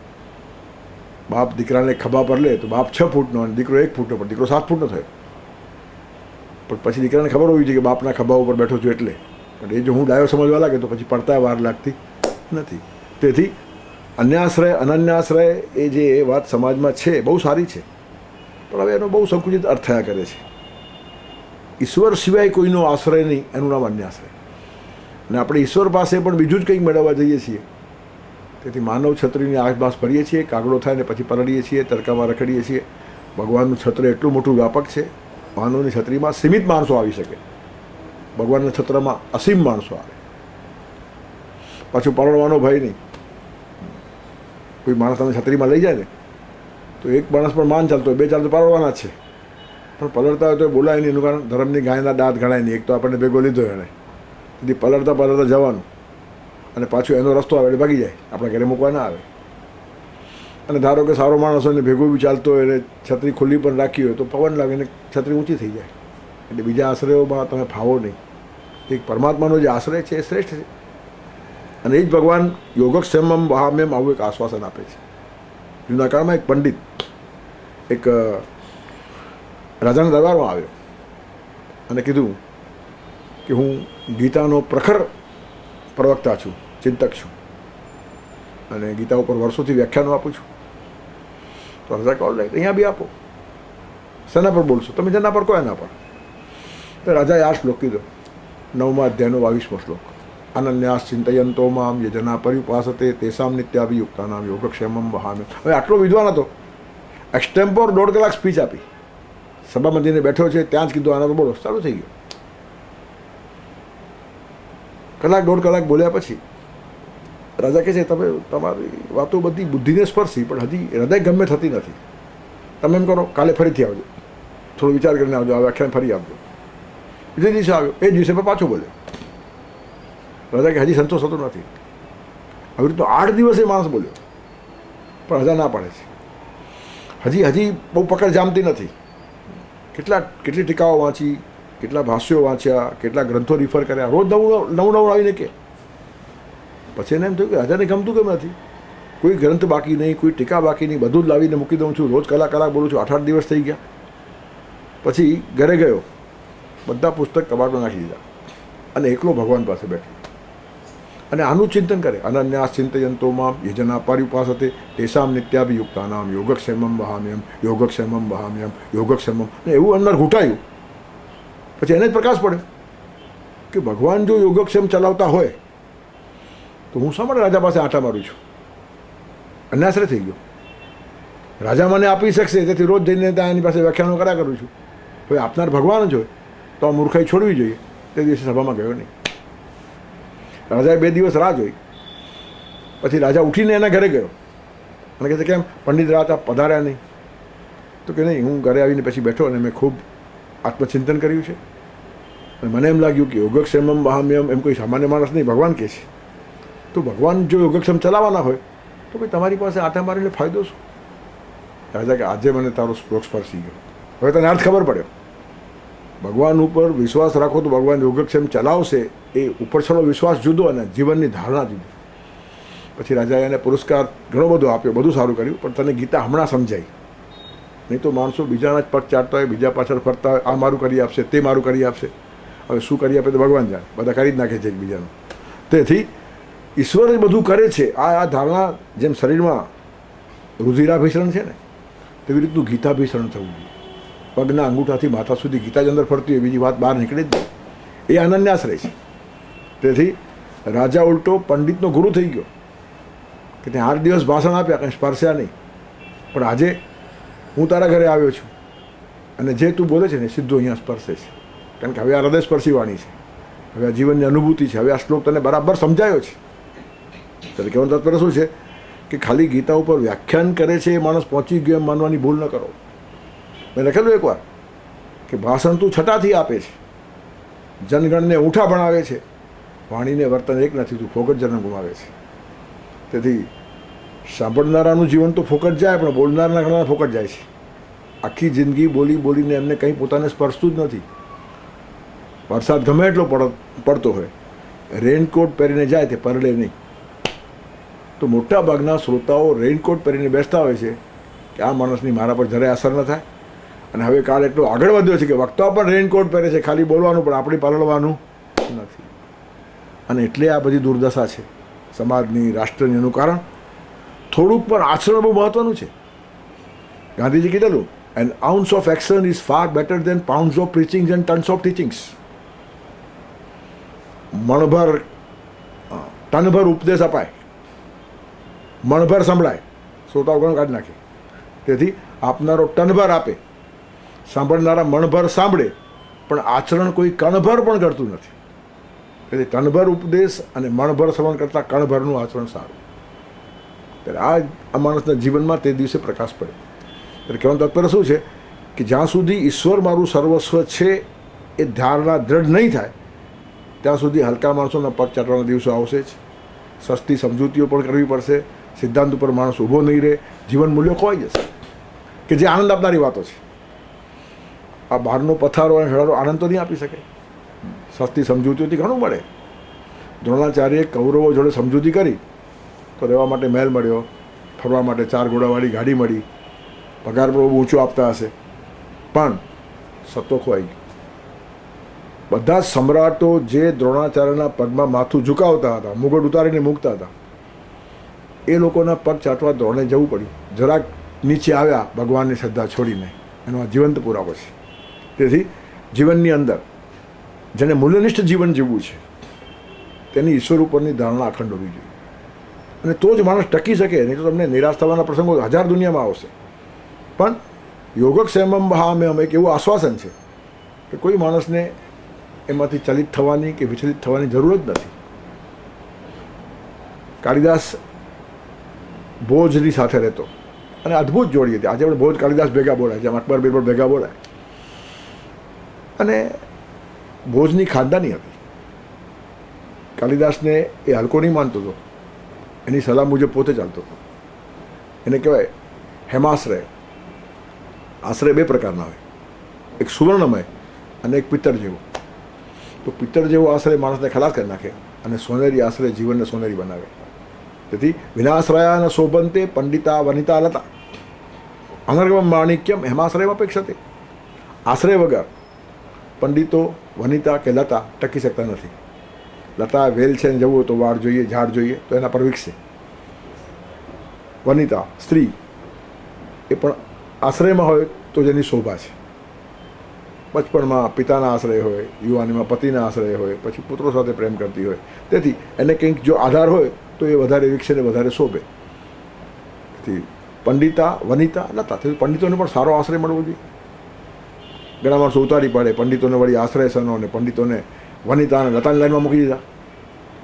બાપ દીકરાને ખભા પર લે તો બાપ 6 ફૂટનો અને દીકરો 1 ફૂટનો, પણ દીકરો 7 ફૂટનો થયો. પણ પછી દીકરાને ખબર હોવી જોઈએ કે બાપના ખભા ઉપર બેઠો છું એટલે. પણ એ જો હું ડાયો સમજવા લાગે તો પછી પડતા વાર લાગતી નથી. તેથી અન્યાશ્રય અનન્યાશ્રય એ જે વાત સમાજમાં છે બહુ સારી છે, પણ હવે એનો બહુ સંકુચિત અર્થ થયા કરે છે. ઈશ્વર સિવાય કોઈનો આશ્રય નહીં, એનું નામ અન્યાશ્રય. અને આપણે ઈશ્વર પાસે પણ બીજું જ કંઈક મેળવવા જઈએ છીએ. તેથી માનવ છત્રીની આસપાસ ફરીએ છીએ, કાગડો થાય ને પછી પલળીએ છીએ, તડકામાં રખડીએ છીએ. ભગવાનનું છત્ર એટલું મોટું વ્યાપક છે, માનવની છત્રીમાં સીમિત માણસો આવી શકે, ભગવાનના છત્રમાં અસીમ માણસો આવે. પાછું પરણવાનો ભય નહીં. કોઈ માણસ તમે છત્રીમાં લઈ જાય ને તો એક માણસ પણ માન ચાલતો હોય, 2 ચાલતો પરણવાના જ છે, પણ પલળતા હોય તો બોલાય નહીં. એનું કારણ ધર્મની ગાયના દાંત ગણાય નહીં. એક તો આપણને ભેગો લીધો એણે, તેથી પલળતા જવાનું અને પાછું એનો રસ્તો આવે એટલે ભાગી જાય, આપણા ઘરે મૂકવા ના આવે. અને ધારો કે સારો માણસ હોય ને ભેગો બી ચાલતો હોય અને છત્રી ખુલ્લી પણ રાખી હોય તો પવન લાગે ને છત્રી ઊંચી થઈ જાય. એટલે બીજા આશ્રયોમાં તમે ફાવો નહીં. એક પરમાત્માનો જે આશ્રય છે એ શ્રેષ્ઠ છે. અને એ જ ભગવાન યોગક્ષેમમ વહામ્યમ આવું એક આશ્વાસન આપે છે. જૂના કાળમાં એક પંડિત એક રાજાના દરબારમાં આવ્યો અને કીધું કે હું ગીતાનો પ્રખર પ્રવક્તા છું, ચિંતક છું અને ગીતા ઉપર વર્ષોથી વ્યાખ્યાનો આપું છું. તો રાજા કહો અહીંયા બી આપો. શેના પર બોલશો તમે? જેના પર કહો એના પર. તો રાજાએ 8 શ્લોક કીધો. 9મા અધ્યાયનો 22મો શ્લોક. અનન્યાસ ચિંતયંતો મામ યજના પર્યુપાસતે તેસામ નિત્યાભિયુક્તાનામ યોગક્ષેમમ વહામ્યમ. હવે આટલો વિદ્વાન હતો, એક્સટેમ્પોર 1.5 કલાક સ્પીચ આપી. સભામંત્રીને બેઠો છે ત્યાં જ કીધું આના તો બોલો. ચાલુ થઈ ગયો. 1.5 કલાક બોલ્યા પછી રાજા કહે છે તમે તમારી વાતો બધી બુદ્ધિને સ્પર્શી, પણ હજી હૃદય ગમે થતી નથી. તમે એમ કરો કાલે ફરીથી આવજો, થોડો વિચાર કરીને આવજો, આ વ્યાખ્યાન ફરી આપજો. બીજે દિવસે આવ્યો, એ દિવસે પણ પાછો બોલ્યો. રાજા કે હજી સંતોષ થતો નથી. આવી રીતનો 8 દિવસે માણસ બોલ્યો, પણ રાજા ના પાડે છે. હજી બહુ પકડ જામતી નથી. કેટલી ટીકાઓ વાંચી, કેટલા ભાષ્યો વાંચ્યા, કેટલા ગ્રંથો રિફર કર્યા, રોજ નવું આવીને કે પછી એને એમ થયું કે રાજાને ગમતું કેમ નથી. કોઈ ગ્રંથ બાકી નહીં, કોઈ ટીકા બાકી નહીં, બધું જ લાવીને મૂકી દઉં છું. રોજ કલાક બોલું છું. 8 દિવસ થઈ ગયા. પછી ઘરે ગયો, બધા પુસ્તક કબાટમાં નાખી દીધા અને એકલો ભગવાન પાસે બેઠો અને આનું ચિંતન કરે. અનન્યાસ ચિંતયંતો મામ યજના પર્યુપાસતે તેસામ નિત્યાભિયુક્તાનામ યોગક્ષેમમ વહામ્યમ યોગક્ષેમમ વહામ્યમ યોગક્ષેમમ. અને એવું અંદર ઘૂંટાયું. પછી એને જ પ્રકાશ પડ્યો કે ભગવાન જો યોગક્ષેમ ચલાવતા હોય તો હું શા માટે રાજા પાસે આંટા મારું છું? અન્યાશ્રય થઈ ગયો. રાજા મને આપી શકશે, તેથી રોજ જઈને ત્યાં એની પાસે વ્યાખ્યાનો કર્યા કરું છું. હવે આપનાર ભગવાન જ હોય તો આ મૂર્ખાઈ છોડવી જોઈએ. તે દિવસે સભામાં ગયો નહીં. રાજાએ 2 દિવસ રાહ જોઈ. પછી રાજા ઉઠીને એના ઘરે ગયો અને કહે છે કેમ પંડિત રાજા પધાર્યા નહીં? તો કે નહીં, હું ઘરે આવીને પછી બેઠો અને મેં ખૂબ આત્મચિંતન કર્યું છે અને મને એમ લાગ્યું કે યોગક્ષેમમ વહામ્યમ એમ કોઈ સામાન્ય માણસ નહીં, ભગવાન કહે છે. તો ભગવાન જો યોગક્ષેમ ચલાવવાના હોય તો ભાઈ તમારી પાસે આંટા મારીને ફાયદો શું? રાજા કે આજે મને તારો શ્લોક સ્પર્શી ગયો. હવે તને અર્થ ખબર પડ્યો. ભગવાન ઉપર વિશ્વાસ રાખો તો ભગવાન યોગક્ષેમ ચલાવશે, એ ઉપરછળો વિશ્વાસ જુદો અને જીવનની ધારણા જુદી. પછી રાજાએ એને પુરસ્કાર ઘણો બધો આપ્યો, બધું સારું કર્યું, પણ તને ગીતા હમણાં સમજાઈ. નહીં તો માણસો બીજાના જ પગ ચાટતા હોય, બીજા પાછળ ફરતા હોય, આ મારું કરી આપશે, તે મારું કરી આપશે. હવે શું કરી આપે તો ભગવાન જાણે, બધા કરી જ નાખે છે એકબીજાનું. તેથી ઈશ્વર જ બધું કરે છે. આ ધારણા જેમ શરીરમાં રુધિરાભિસરણ છે ને, તેવી રીતનું ગીતાભિસરણ થવું જોઈએ. પગના અંગૂઠાથી માથા સુધી ગીતા જ અંદર ફરતી હોય, બીજી વાત બહાર નીકળે જ નહીં. એ આનંદને આશ્રય છે. તેથી રાજા ઉલટો પંડિતનો ગુરુ થઈ ગયો કે ત્યાં 8 દિવસ ભાષણ આપ્યા, કંઈ સ્પર્શ્યા નહીં. પણ આજે હું તારા ઘરે આવ્યો છું અને જે તું બોલે છે ને સીધું અહીંયા સ્પર્શે છે, કારણ કે હવે આ હૃદયસ્પર્શી વાણી છે, હવે આ જીવનની અનુભૂતિ છે, હવે આ શ્લોક તને બરાબર સમજાયો છે. ત્યારે કહેવાનું તાત્પર્ય શું છે કે ખાલી ગીતા ઉપર વ્યાખ્યાન કરે છે એ માણસ પહોંચી ગયો એમ માનવાની ભૂલ ન કરો. મેં લખેલું એકવાર કે ભાષણ તું છટાથી આપે છે, જનગણને ઊંઠા ભણાવે છે, વાણીને વર્તન એક નથી, તું ફોકટ જન્મ ગુમાવે છે. તેથી સાંભળનારાનું જીવન તો ફોકટ જાય, પણ બોલનારના ઘણા ફોકટ જાય છે. આખી જિંદગી બોલી બોલીને એમને કંઈ પોતાને સ્પર્શતું જ નથી. વરસાદ ગમે એટલો પડતો હોય, રેઇનકોટ પહેરીને જાય તે પરડે નહીં. તો મોટા ભાગના શ્રોતાઓ રેઇનકોટ પહેરીને બેસતા હોય છે કે આ માણસની મારા પર જરાય અસર ન થાય. અને હવે કાળ એટલો આગળ વધ્યો છે કે વક્તાઓ પણ રેઇનકોટ પહેરે છે, ખાલી બોલવાનું પણ આપણી પલળવાનું નથી. અને એટલે આ બધી દુર્દશા છે સમાજની, રાષ્ટ્રની. એનું કારણ થોડુંક પણ આચરણ બહુ મહત્ત્વનું છે. ગાંધીજી કીધેલું, an ounce of action is far better than pounds of preachings and tons of teachings. ટનભર ઉપદેશ અપાય, મણભર સંભળાય, શ્રોતાઓ ઘણું કાઢી નાખે. તેથી આપનારો ટનભર આપે, સાંભળનારા મણભર સાંભળે, પણ આચરણ કોઈ કણભર પણ કરતું નથી. તેથી ટનભર ઉપદેશ અને મણભર શ્રવણ કરતાં કણભરનું આચરણ સારું. ત્યારે આ માણસના જીવનમાં તે દિવસે પ્રકાશ પડે. એટલે કહેવાનું તાત્પર્ય શું છે કે જ્યાં સુધી ઈશ્વર મારું સર્વસ્વ છે એ ધારણા દ્રઢ નહીં થાય ત્યાં સુધી હલકા માણસોના પગ ચાટવાના દિવસો આવશે જ. સસ્તી સમજૂતીઓ પણ કરવી પડશે, સિદ્ધાંત ઉપર માણસ ઊભો નહીં રહે, જીવન મૂલ્યો ખોવાઈ જશે. કે જે આનંદ આપનારી વાતો છે, આ બહારનો પથારો અને હેળારો આનંદ તો નહીં આપી શકે. સસ્તી સમજૂતીઓથી ઘણું મળે. દ્રોણાચાર્યએ કૌરવો જોડે સમજૂતી કરી તો રહેવા માટે મહેલ મળ્યો, ફરવા માટે 4 ઘોડાવાળી ગાડી મળી, પગાર પણ બહુ ઊંચો આપતા હશે, પણ સત્તો ખોવાઈ ગયો. બધા જ સમ્રાટો જે દ્રોણાચાર્યના પગમાં માથું ઝુકાવતા હતા, મુગટ ઉતારીને મૂકતા હતા, એ લોકોના પગ ચાટવા દ્રોણે જવું પડ્યું. જરાક નીચે આવ્યા ભગવાનની શ્રદ્ધા છોડીને. એનો આ જીવંત પુરાવો છે. તેથી જીવનની અંદર જેને મૂલ્યનિષ્ઠ જીવન જીવવું છે તેની ઈશ્વર ઉપરની ધારણા અખંડ હોવી જોઈએ. અને તો જ માણસ ટકી શકે. નહીં તો તમને નિરાશ થવાના પ્રસંગો 1000 દુનિયામાં આવશે. પણ યોગક્ષેમમ વહામ્યહમ એક એવું આશ્વાસન છે કે કોઈ માણસને એમાંથી ચલિત થવાની કે વિચલિત થવાની જરૂર જ નથી. કાલિદાસ ભોજની સાથે રહેતો અને અદ્ભુત જોડી હતી. આજે પણ ભોજ કાલિદાસ ભેગા બોલાય, જેમ અકબર બિરબલ ભેગા બોલાય. અને ભોજની ખાનદાની હતી. કાલિદાસને એ હલકો નહીં માનતો હતો, એની સલાહ મુજબ પોતે ચાલતો હતો. એને કહેવાય હેમાશ્રય. આશ્રય 2 પ્રકારના હોય, એક સુવર્ણમય અને એક પિત્તળ જેવો. તો પિત્તળ જેવો આશ્રય માણસને ખલાસ કરી નાખે અને સોનેરી આશ્રય જીવનને સોનેરી બનાવે. તેથી વિનાશ્રયા ન શોભંતે પંડિતા વનિતા લતા અનર્ગમ માણિક્યમ હેમાશ્રય અપેક્ષતે. આશ્રય વગર પંડિતો, વનિતા કે લતા ટકી શકતા નથી. લતા વેલ છે ને જવું તો વાળ જોઈએ, ઝાડ જોઈએ તો એના પર વિકસે. વનિતા સ્ત્રી એ પણ આશ્રયમાં હોય તો જેની શોભા છે. બચપણમાં પિતાના આશ્રય હોય, યુવાનીમાં પતિના આશ્રય હોય, પછી પુત્રો સાથે પ્રેમ કરતી હોય. તેથી એને કંઈક જો આધાર હોય તો એ વધારે વિકસે ને વધારે શોભે. તેથી પંડિતા વનિતા લતા, તેથી પંડિતોને પણ સારો આશ્રય મળવો જોઈએ. ઘણા માણસો ઉતારી પાડે, પંડિતોને વળી આશ્રય સનો અને પંડિતોને વનિતા અને લતાની લાઈનમાં મૂકી દીધા.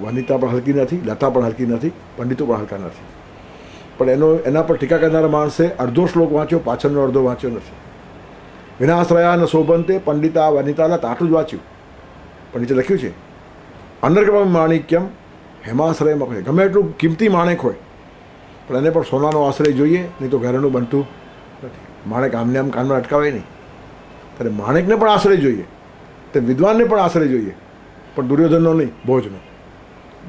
વનિતા પણ હલકી નથી, લતા પણ હલકી નથી, પંડિતો પણ હલકા નથી. પણ એના પર ટીકા કરનારા માણસે અડધો શ્લોક વાંચ્યો, પાછળનો અડધો વાંચ્યો નથી. વિનાશ્રયા ન શોભંતે પંડિતા વનિતા લતા, આટલું જ વાંચ્યું. પણ નીચે લખ્યું છે અનર્ગમ માણિક્યમ હેમાશ્રયમાં. ગમે એટલું કિંમતી માણેક હોય પણ એને પણ સોનાનો આશ્રય જોઈએ, નહીં તો ઘરેનું બનતું નથી. માણેક આમને આમ કાનમાં અટકાવે નહીં. ત્યારે માણેકને પણ આશ્રય જોઈએ. તે વિદ્વાનને પણ આશ્રય જોઈએ, પણ દુર્યોધનનો નહીં, ભોજનો.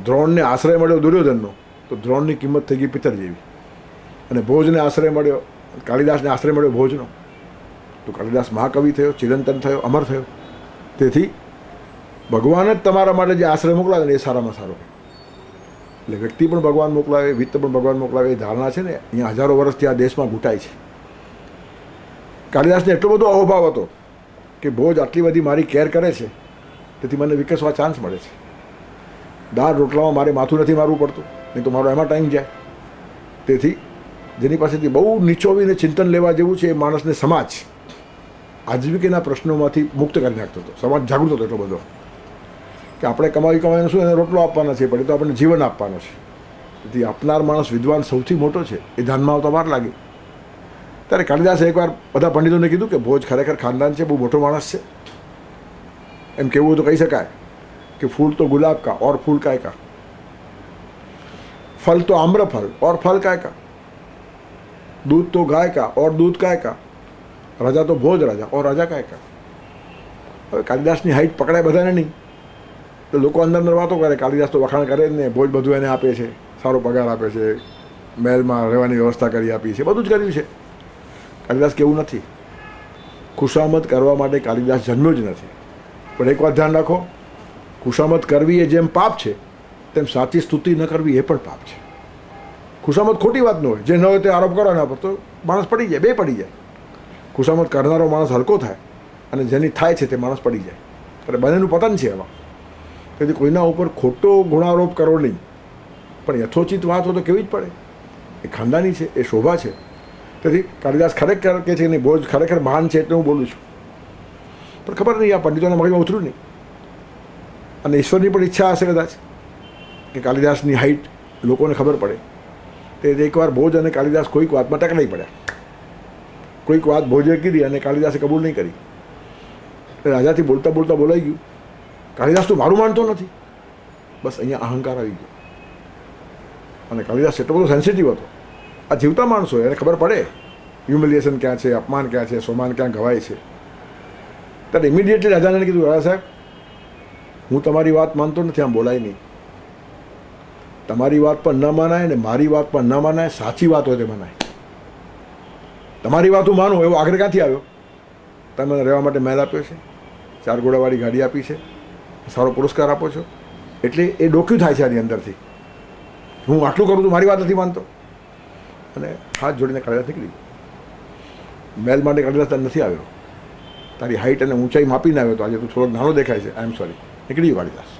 દ્રોણને આશ્રય મળ્યો દુર્યોધનનો, તો દ્રોણની કિંમત થઈ ગઈ પિત્તર જેવી. અને ભોજને આશ્રય મળ્યો, કાલિદાસને આશ્રય મળ્યો ભોજનો, તો કાલિદાસ મહાકવિ થયો, ચિરંતન થયો, અમર થયો. તેથી ભગવાન જ તમારા માટે જે આશ્રય મોકલાવે ને એ સારામાં સારો. એટલે વ્યક્તિ પણ ભગવાન મોકલાવે, વિત્ત પણ ભગવાન મોકલાવે, એ ધારણા છે ને અહીંયા હજારો વર્ષથી આ દેશમાં ઘૂંટાય છે. કાલિદાસને એટલો બધો અહોભાવ હતો કે ભોજ આટલી બધી મારી કેર કરે છે, તેથી મને વિકસવા ચાન્સ મળે છે. દાળ રોટલામાં મારે માથું નથી મારવું પડતું, નહીં તો મારો એમાં ટાઈમ જાય. તેથી જેની પાસેથી બહુ નીચોવીને ચિંતન લેવા જેવું છે, એ માણસને સમાજ આજીવિકાના પ્રશ્નોમાંથી મુક્ત કરી નાખતો હતો. સમાજ જાગૃત હતો એટલો બધો કે આપણે કમાવીને શું એને રોટલો આપવાના છે, પણ એ તો આપણને જીવન આપવાનો છે. તેથી આપનાર માણસ વિદ્વાન સૌથી મોટો છે, એ ધ્યાનમાં આવતા વાર લાગી. ત્યારે કાલિદાસે એકવાર બધા પંડિતોને કીધું કે ભોજ ખરેખર ખાનદાન છે, બહુ મોટો માણસ છે. એમ કહેવું તો કહી શકાય કે ફૂલ તો ગુલાબ કા ઓર ફૂલ काय का, फल तो आम्रफल और फल काय का, दूध तो गाय का और दूध काय का, राजा तो भोज राजा और राजा काय का. હવે કાલિદાસની હાઈટ પકડાય બધાને નહીં, તો લોકો અંદર અંદર વાતો કરે, કાલિદાસ તો વખાણ કરે જ ને, ભોજ બધું એને આપે છે, સારો પગાર આપે છે, મહેલમાં રહેવાની વ્યવસ્થા કરી આપી છે, બધું જ કર્યું છે. કાલિદાસ કેવું નથી. ખુશામત કરવા માટે કાલિદાસ જન્મ્યો જ નથી. પણ એક વાત ધ્યાન રાખો, ખુશામત કરવી એ જેમ પાપ છે, તેમ સાચી સ્તુતિ ન કરવી એ પણ પાપ છે. ખુશામત ખોટી વાત ન હોય, જે ન હોય તે આરોપ કરો એના પર, તો માણસ પડી જાય, બે પડી જાય. ખુશામત કરનારો માણસ હલકો થાય, અને જેની થાય છે તે માણસ પડી જાય. એટલે બંનેનું પતન છે એમાં. તેથી કોઈના ઉપર ખોટો ગુણારોપ કરવો નહીં, પણ યથોચિત વાત હોય તો કેવી જ પડે. એ ખાનદાની છે, એ શોભા છે. તેથી કાલિદાસ ખરેખર કહે છે કે નહીં, ભોજ ખરેખર મહાન છે એટલે હું બોલું છું. પણ ખબર નહીં, આ પંડિતોના મગજમાં ઉતર્યું નહીં. અને ઈશ્વરની પણ ઈચ્છા હશે કદાચ કે કાલિદાસની હાઈટ લોકોને ખબર પડે. તે એકવાર ભોજ અને કાલિદાસ કોઈક વાતમાં ટકરાઈ પડ્યા. કોઈક વાત ભોજે કીધી અને કાલિદાસે કબૂલ નહીં કરી. રાજાથી બોલતા બોલતા બોલાઈ ગયું, કાલિદાસ તો મારું માનતો નથી. બસ અહીંયા અહંકાર આવી ગયો. અને કાલિદાસ એટલો બધો સેન્સિટિવ હતો. આ જીવતા માણસો એને ખબર પડે હ્યુમિલિએશન ક્યાં છે, અપમાન ક્યાં છે, સોમાન ક્યાં ગવાય છે. ત્યારે ઇમિડિયેટલી રાજાને કીધું, રાજા સાહેબ, હું તમારી વાત માનતો નથી, આમ બોલાય નહીં. તમારી વાત પણ ન માનાય ને મારી વાત પણ ન માનાય, સાચી વાત હોય તે મનાય. તમારી વાત હું માનું એવો આગ્રહ ક્યાંથી આવ્યો? તમે મને રહેવા માટે મહેલ આપ્યો છે, 4 ઘોડાવાળી ગાડી આપી છે, સારો પુરસ્કાર આપો છો, એટલે એ ડોક્યું થાય છે આની અંદરથી. હું આટલું કરું છું, મારી વાત નથી માનતો. અને હાથ જોડીને કાલિદાસ નીકળી. મહેલ માટે કાલિદાસ નથી આવ્યો, તારી હાઈટ અને ઊંચાઈ માપીને આવ્યો, તો આજે તું થોડોક નાનો દેખાય છે, આઈ એમ સોરી. નીકળી ગયો કાલિદાસ.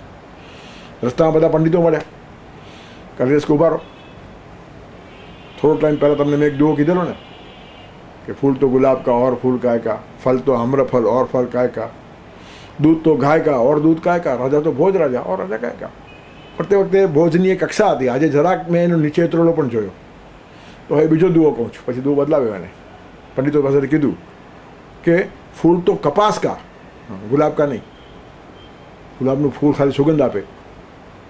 રસ્તામાં બધા પંડિતો મળ્યા. કાલિદાસ કે ઉભા રહો, થોડો ટાઈમ પહેલાં તમને મેં એક દુઓ કીધેલો ને કે ફૂલ તો ગુલાબ કા ઓર ફૂલ काय का, फल तो आम्रफल और फल काय का, दूध तो गाय का और दूध काय का, राजा तो भोज राजा और राजा काय का. પણ તે વખતે ભોજની એક કક્ષા હતી. આજે જરાક મેં એનો નીચે ઉતરેલો પણ જોયો. તો હવે બીજો દુઓ કહું છું, પછી દુઓ બદલાવ્યો એને. પંડિતો પાસેથી કીધું કે ફૂલ તો કપાસ કા, ગુલાબ કા નહીં. ગુલાબનું ફૂલ ખાલી સુગંધ આપે,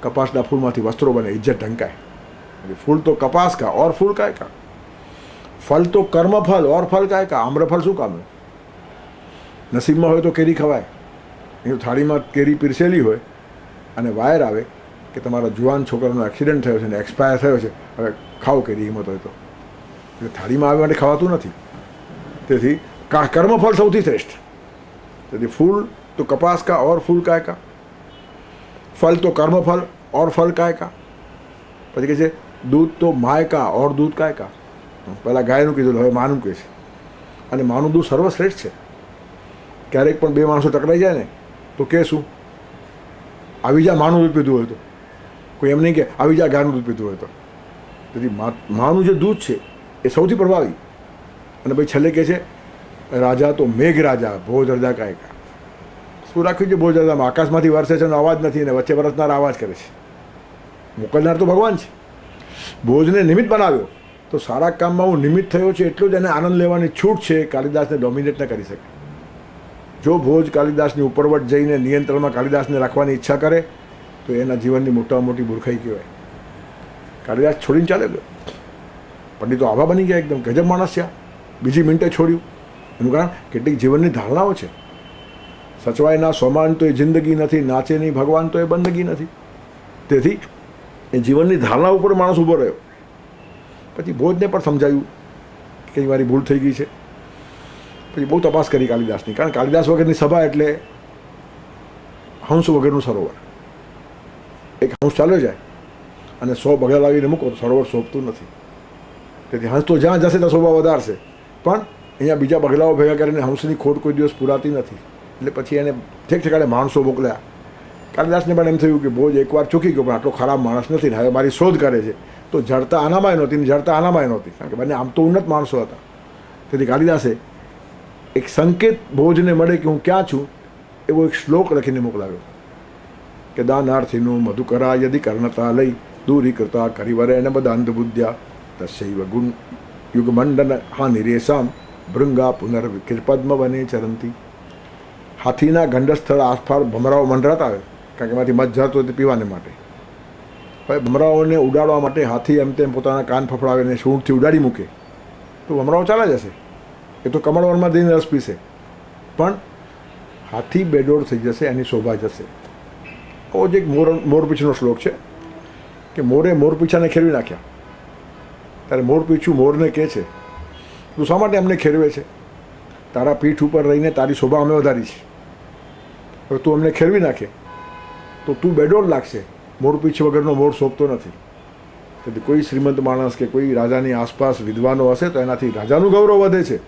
કપાસના ફૂલમાંથી વસ્ત્રો બને, ઇજ્જત ઢંકાય. ફૂલ તો કપાસ કા ઓર ફૂલ काय का, ફલ તો કર્મફલ ઓર ફલ काय का. આમ્રફલ શું કામનું? નસીબમાં હોય તો કેરી ખવાય. એ થાળીમાં કેરી પીરસેલી હોય અને વાયર આવે કે તમારા જુવાન છોકરાનો એક્સિડન્ટ થયો છે ને એક્સપાયર થયો છે, હવે ખાઓ કેરી હિંમત હોય તો. એટલે થાળીમાં આવે માટે ખવાતું નથી. તેથી કર્મફળ સૌથી શ્રેષ્ઠ. તેથી ફૂલ તો કપાસ કા ઓર ફૂલ काय का, ફલ તો કર્મફલ ઓર ફલ काय का. પછી કહે છે દૂધ તો માય કા ઓર દૂધ काय का. પહેલાં ગાયનું કીધું, હવે માનું કહે છે. અને માનું દૂધ સર્વશ્રેષ્ઠ છે. ક્યારેક પણ બે માણસો ટકરાઈ જાય ને તો કે શું, આવી જા માનું દૂધ પીધું હોય તો. કોઈ એમ નહીં કે આવી જા ગાયનું દૂધ પીધું હોય તો. તેથી માનું જે દૂધ છે એ સૌથી પ્રભાવી. અને ભાઈ છેલ્લે કહે છે રાજા તો મેઘ રાજા ભોજ રાજા काय का. શું રાખ્યું છે ભોજ રાજામાં? આકાશમાંથી વરસે છે એનો અવાજ નથી, અને વચ્ચે વરસનાર અવાજ કરે છે. મોકલનાર તો ભગવાન છે. ભોજને નિમિત્ત બનાવ્યો, તો સારા કામમાં હું નિમિત્ત થયો છે એટલું જ એને આનંદ લેવાની છૂટ છે. કાલિદાસને ડોમિનેટ ન કરી શકે. જો ભોજ કાલિદાસની ઉપરવટ જઈને નિયંત્રણમાં કાલિદાસને રાખવાની ઈચ્છા કરે તો એના જીવનની મોટામાં મોટી મૂર્ખાઈ કહેવાય. કાલિદાસ છોડીને ચાલે ગયો. પંડિતો આવા બની ગયા, એકદમ ગજબ માણસ છે. બીજી મિનિટે છોડ્યું. એનું કારણ કેટલીક જીવનની ધારણાઓ છે. સચવાય ના સોમાન તો એ જિંદગી નથી, નાચે નહીં ભગવાન તો એ બંદગી નથી. તેથી એ જીવનની ધારણા ઉપર માણસ ઊભો રહ્યો. પછી ભોજને પણ સમજાયું કે મારી ભૂલ થઈ ગઈ છે. પછી બહુ તપાસ કરી કાલિદાસની, કારણ કાલિદાસ વગરની સભા એટલે હંસ વગરનું સરોવર. એક હંસ ચાલ્યો જાય અને 100 બગલા લાવીને મૂકો તો સરોવર શોભતું નથી. તેથી હંસ તો જ્યાં જશે ત્યાં શોભા વધારશે, પણ અહીંયા બીજા બગલાઓ ભેગા કરીને હંસની ખોટ કોઈ દિવસ પૂરાતી નથી. એટલે પછી એને ઠેક ઠેકાણે માણસો મોકલ્યા. કાલિદાસને પણ એમ થયું કે ભોજ એકવાર ચૂકી ગયો, પણ આટલો ખરાબ માણસ નથી ને, હવે મારી શોધ કરે છે. તો જડતા આનામાંય નહોતી ને જડતા આનામાંય નહોતી, કારણ કે બંને આમ તો ઉન્નત માણસો હતા. તેથી કાલિદાસે એક સંકેત ભોજને મળે કે હું ક્યાં છું એવો એક શ્લોક લખીને મોકલાવ્યો કે દાનાર્થીનું મધુકરા યદિ કર્ણતા લઈ દૂરી કરતા કરિવરે એને બદાંત બુદ્ધ્યા તસ્યૈવ ગુણ યુગમંડન હાનિરેસામ ભૃંગા પુનર્વિકિર્પદ્મ વને ચરંતી. હાથીના ગંડ સ્થળ આસપાસ ભમરાઓ મંડરાતા આવે, કારણ કે એમાંથી મધ જતો તે પીવાને માટે. હવે ભમરાઓને ઉડાડવા માટે હાથી એમ તેમ પોતાના કાન ફફડાવીને સૂંઢથી ઉડાડી મૂકે તો ભમરાઓ ચાલ્યા જશે. એ તો કમળવનમાં જઈને રસ પીશે, પણ હાથી બેડોળ થઈ જશે, એની શોભા જશે. આવો જ એક મોરપીંછનો શ્લોક છે કે મોરે મોરપીંછાને ખેરવી નાખ્યા. ત્યારે મોરપીંછું મોરને કહે છે, તું શા માટે અમને ખેરવે છે? તારા પીઠ ઉપર રહીને તારી શોભા અમે વધારી છે. હવે તું અમને ખેરવી નાખે તો તું બેડોળ લાગશે. મોરપીંછ વગરનો મોર શોભતો નથી. તેથી કોઈ શ્રીમંત માણસ કે કોઈ રાજાની આસપાસ વિદ્વાનો હશે તો એનાથી રાજાનું ગૌરવ વધે છે.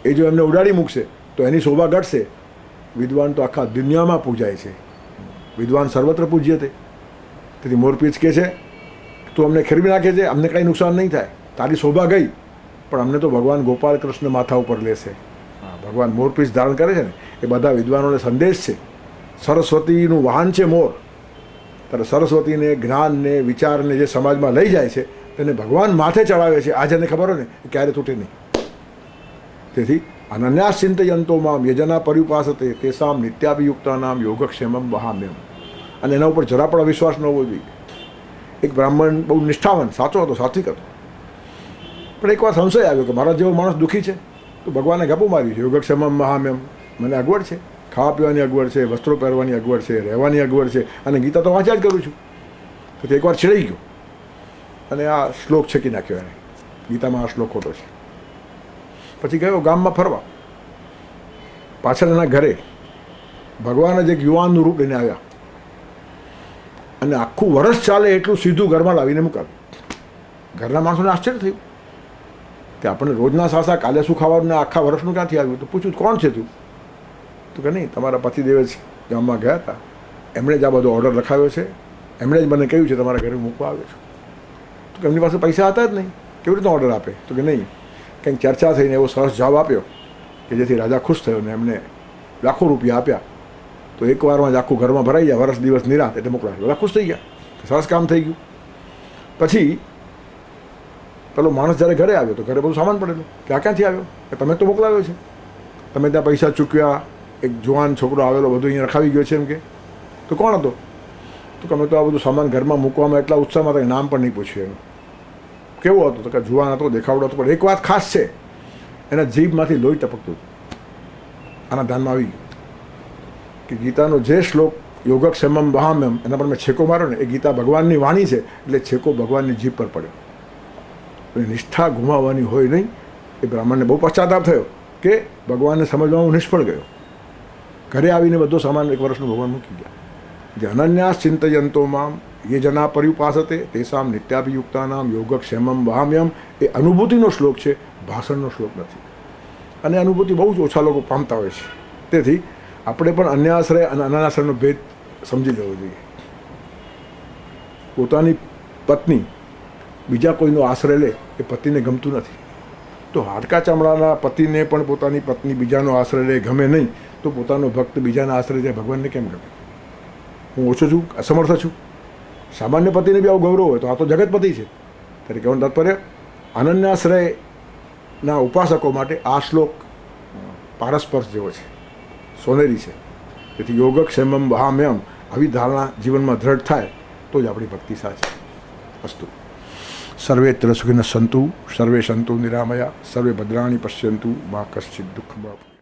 એ જો એમને ઉડાડી મૂકશે તો એની શોભા ઘટશે. વિદ્વાન તો આખા દુનિયામાં પૂજાય છે, વિદ્વાન સર્વત્ર પૂજ્ય તે. તેથી મોરપીંછ કહે છે તું અમને ખેરવી નાખે છે, અમને કંઈ નુકસાન નહીં થાય, તારી શોભા ગઈ, પણ અમને તો ભગવાન ગોપાલ કૃષ્ણ માથા ઉપર લેશે. હા, ભગવાન મોરપીંછ ધારણ કરે છે ને એ બધા વિદ્વાનોને સંદેશ છે. સરસ્વતીનું વાહન છે મોર. ત્યારે સરસ્વતીને, જ્ઞાનને, વિચારને જે સમાજમાં લઈ જાય છે તેને ભગવાન માથે ચડાવે છે. આ જેને ખબર હોય ને એ ક્યારે તૂટે નહીં. તેથી અનન્યાસ ચિંતયંતો મામ યજના પર્યુપાસતે તેસામ નિત્યાભિયુક્તાનામ યોગક્ષેમમ વહામ્યમ. અને એના ઉપર જરા પણ વિશ્વાસ ન હોવો જોઈએ. એક બ્રાહ્મણ બહુ નિષ્ઠાવાન, સાચો હતો, સાત્વિક હતો, પણ એકવાર સંશય આવ્યો કે મારા જેવો માણસ દુઃખી છે તો ભગવાને ગપું માર્યું છે. યોગક્ષેમમ વહામ્યમ, મને અગવડ છે, ખાવા પીવાની અગવડ છે, વસ્ત્રો પહેરવાની અગવડ છે, રહેવાની અગવડ છે, અને ગીતા તો વાંચ્યા જ કરું છું. તો તે એકવાર છેડાઈ ગયો અને આ શ્લોક છેકી નાખ્યો એને. ગીતામાં આ શ્લોક ખોટો છે. પછી ગયો ગામમાં ફરવા. પાછળ એના ઘરે ભગવાન જ એક યુવાનનું રૂપ લઈને આવ્યા અને આખું વરસ ચાલે એટલું સીધું ઘરમાં લાવીને મુકાવ્યું. ઘરના માણસોને આશ્ચર્ય થયું કે આપણે રોજના સાસા કાલે શું ખાવાનું ને આખા વર્ષનું ક્યાંથી આવ્યું. તો પૂછ્યું કોણ છે તું? તો કે નહીં, તમારા પતિદેવ જ ગામમાં ગયા હતા, એમણે જ આ બધો ઓર્ડર લખાવ્યો છે, એમણે જ મને કહ્યું છે તમારા ઘરે મૂકવા આવ્યો છું. તો કે એમની પાસે પૈસા હતા જ નહીં, કેવી રીતના ઓર્ડર આપે? તો કે નહીં, કંઈક ચર્ચા થઈને એવો સરસ જવાબ આપ્યો કે જેથી રાજા ખુશ થયો ને એમને લાખો રૂપિયા આપ્યા. તો એકવારમાં જ આખું ઘરમાં ભરાઈ ગયા, વરસ દિવસ નિરાંત, એટલે મોકલાય. બધા ખુશ થઈ ગયા, સરસ કામ થઈ ગયું. પછી પેલો માણસ જ્યારે ઘરે આવ્યો તો ઘરે બધું સામાન પડેલું કે આ ક્યાંથી આવ્યો? કે તમે તો મોકલાવ્યો છે, તમે ત્યાં પૈસા ચૂક્યા, એક જુવાન છોકરો આવેલો, બધું અહીંયા રખાવી ગયો છે એમ કે. તો કોણ હતો? તો તમે તો આ બધું સામાન ઘરમાં મૂકવામાં એટલા ઉત્સાહમાં હતા કે નામ પણ નહીં પૂછ્યું એનું. કેવો હતો? તો કે જુવાન હતો, દેખાવડો હતો, પણ એક વાત ખાસ છે, એના જીભમાંથી લોહી ટપકતું હતું. આના ધ્યાનમાં આવી ગયું કે ગીતાનો જે શ્લોક યોગક્ષેમમ વહામ્યમ, એના પર મેં છેકો માર્યો ને, એ ગીતા ભગવાનની વાણી છે, એટલે છેકો ભગવાનની જીભ પર પડ્યો. એટલે નિષ્ઠા ગુમાવવાની હોય નહીં. એ બ્રાહ્મણને બહુ પશ્ચાતાપ થયો કે ભગવાનને સમજવામાં હું નિષ્ફળ ગયો. ઘરે આવીને બધો સામાન એક વર્ષનું ભગવાન મૂકી ગયા. જે અનન્યાસ ચિંતયંતો મામ ये जना पर्युपासते तेसाम नित्याभियुक्तानाम योगक्षेमम वहाम्यम. એ અનુભૂતિનો શ્લોક છે, ભાષણનો શ્લોક નથી. અને અનુભૂતિ બહુ જ ઓછા લોકો પામતા હોય છે. તેથી આપણે પણ અન્યાશ્રય અને અનાશ્રયનો ભેદ સમજી લેવો જોઈએ. પોતાની પત્ની બીજા કોઈનો આશ્રય લે એ પતિને ગમતું નથી. તો હાડકા ચામડાના પતિને પણ પોતાની પત્ની બીજાનો આશ્રય લે ગમે નહીં, તો પોતાનો ભક્ત બીજાના આશ્રય જાય ભગવાનને કેમ ગમે? હું ઓછો છું, અસમર્થ છું? સામાન્ય પતિને બી આવું ગૌરવ હોય તો આ તો જગતપતિ છે. ત્યારે કહેવાનું તાત્પર્ય, અનન્યાશ્રયના ઉપાસકો માટે આ શ્લોક પારસ્પર્શ જેવો છે, સોનેરી છે. તેથી યોગક્ષેમમ વહામ્યમ આવી ધારણા જીવનમાં દ્રઢ થાય તો જ આપણી ભક્તિ સાચી. અસ્તુ. સર્વેત્ર સુખિનઃ સંતુ, સર્વે સંતુ નિરામયા, સર્વે ભદ્રાણિ પશ્યન્તુ, મા કશ્ચિદ દુઃખમ.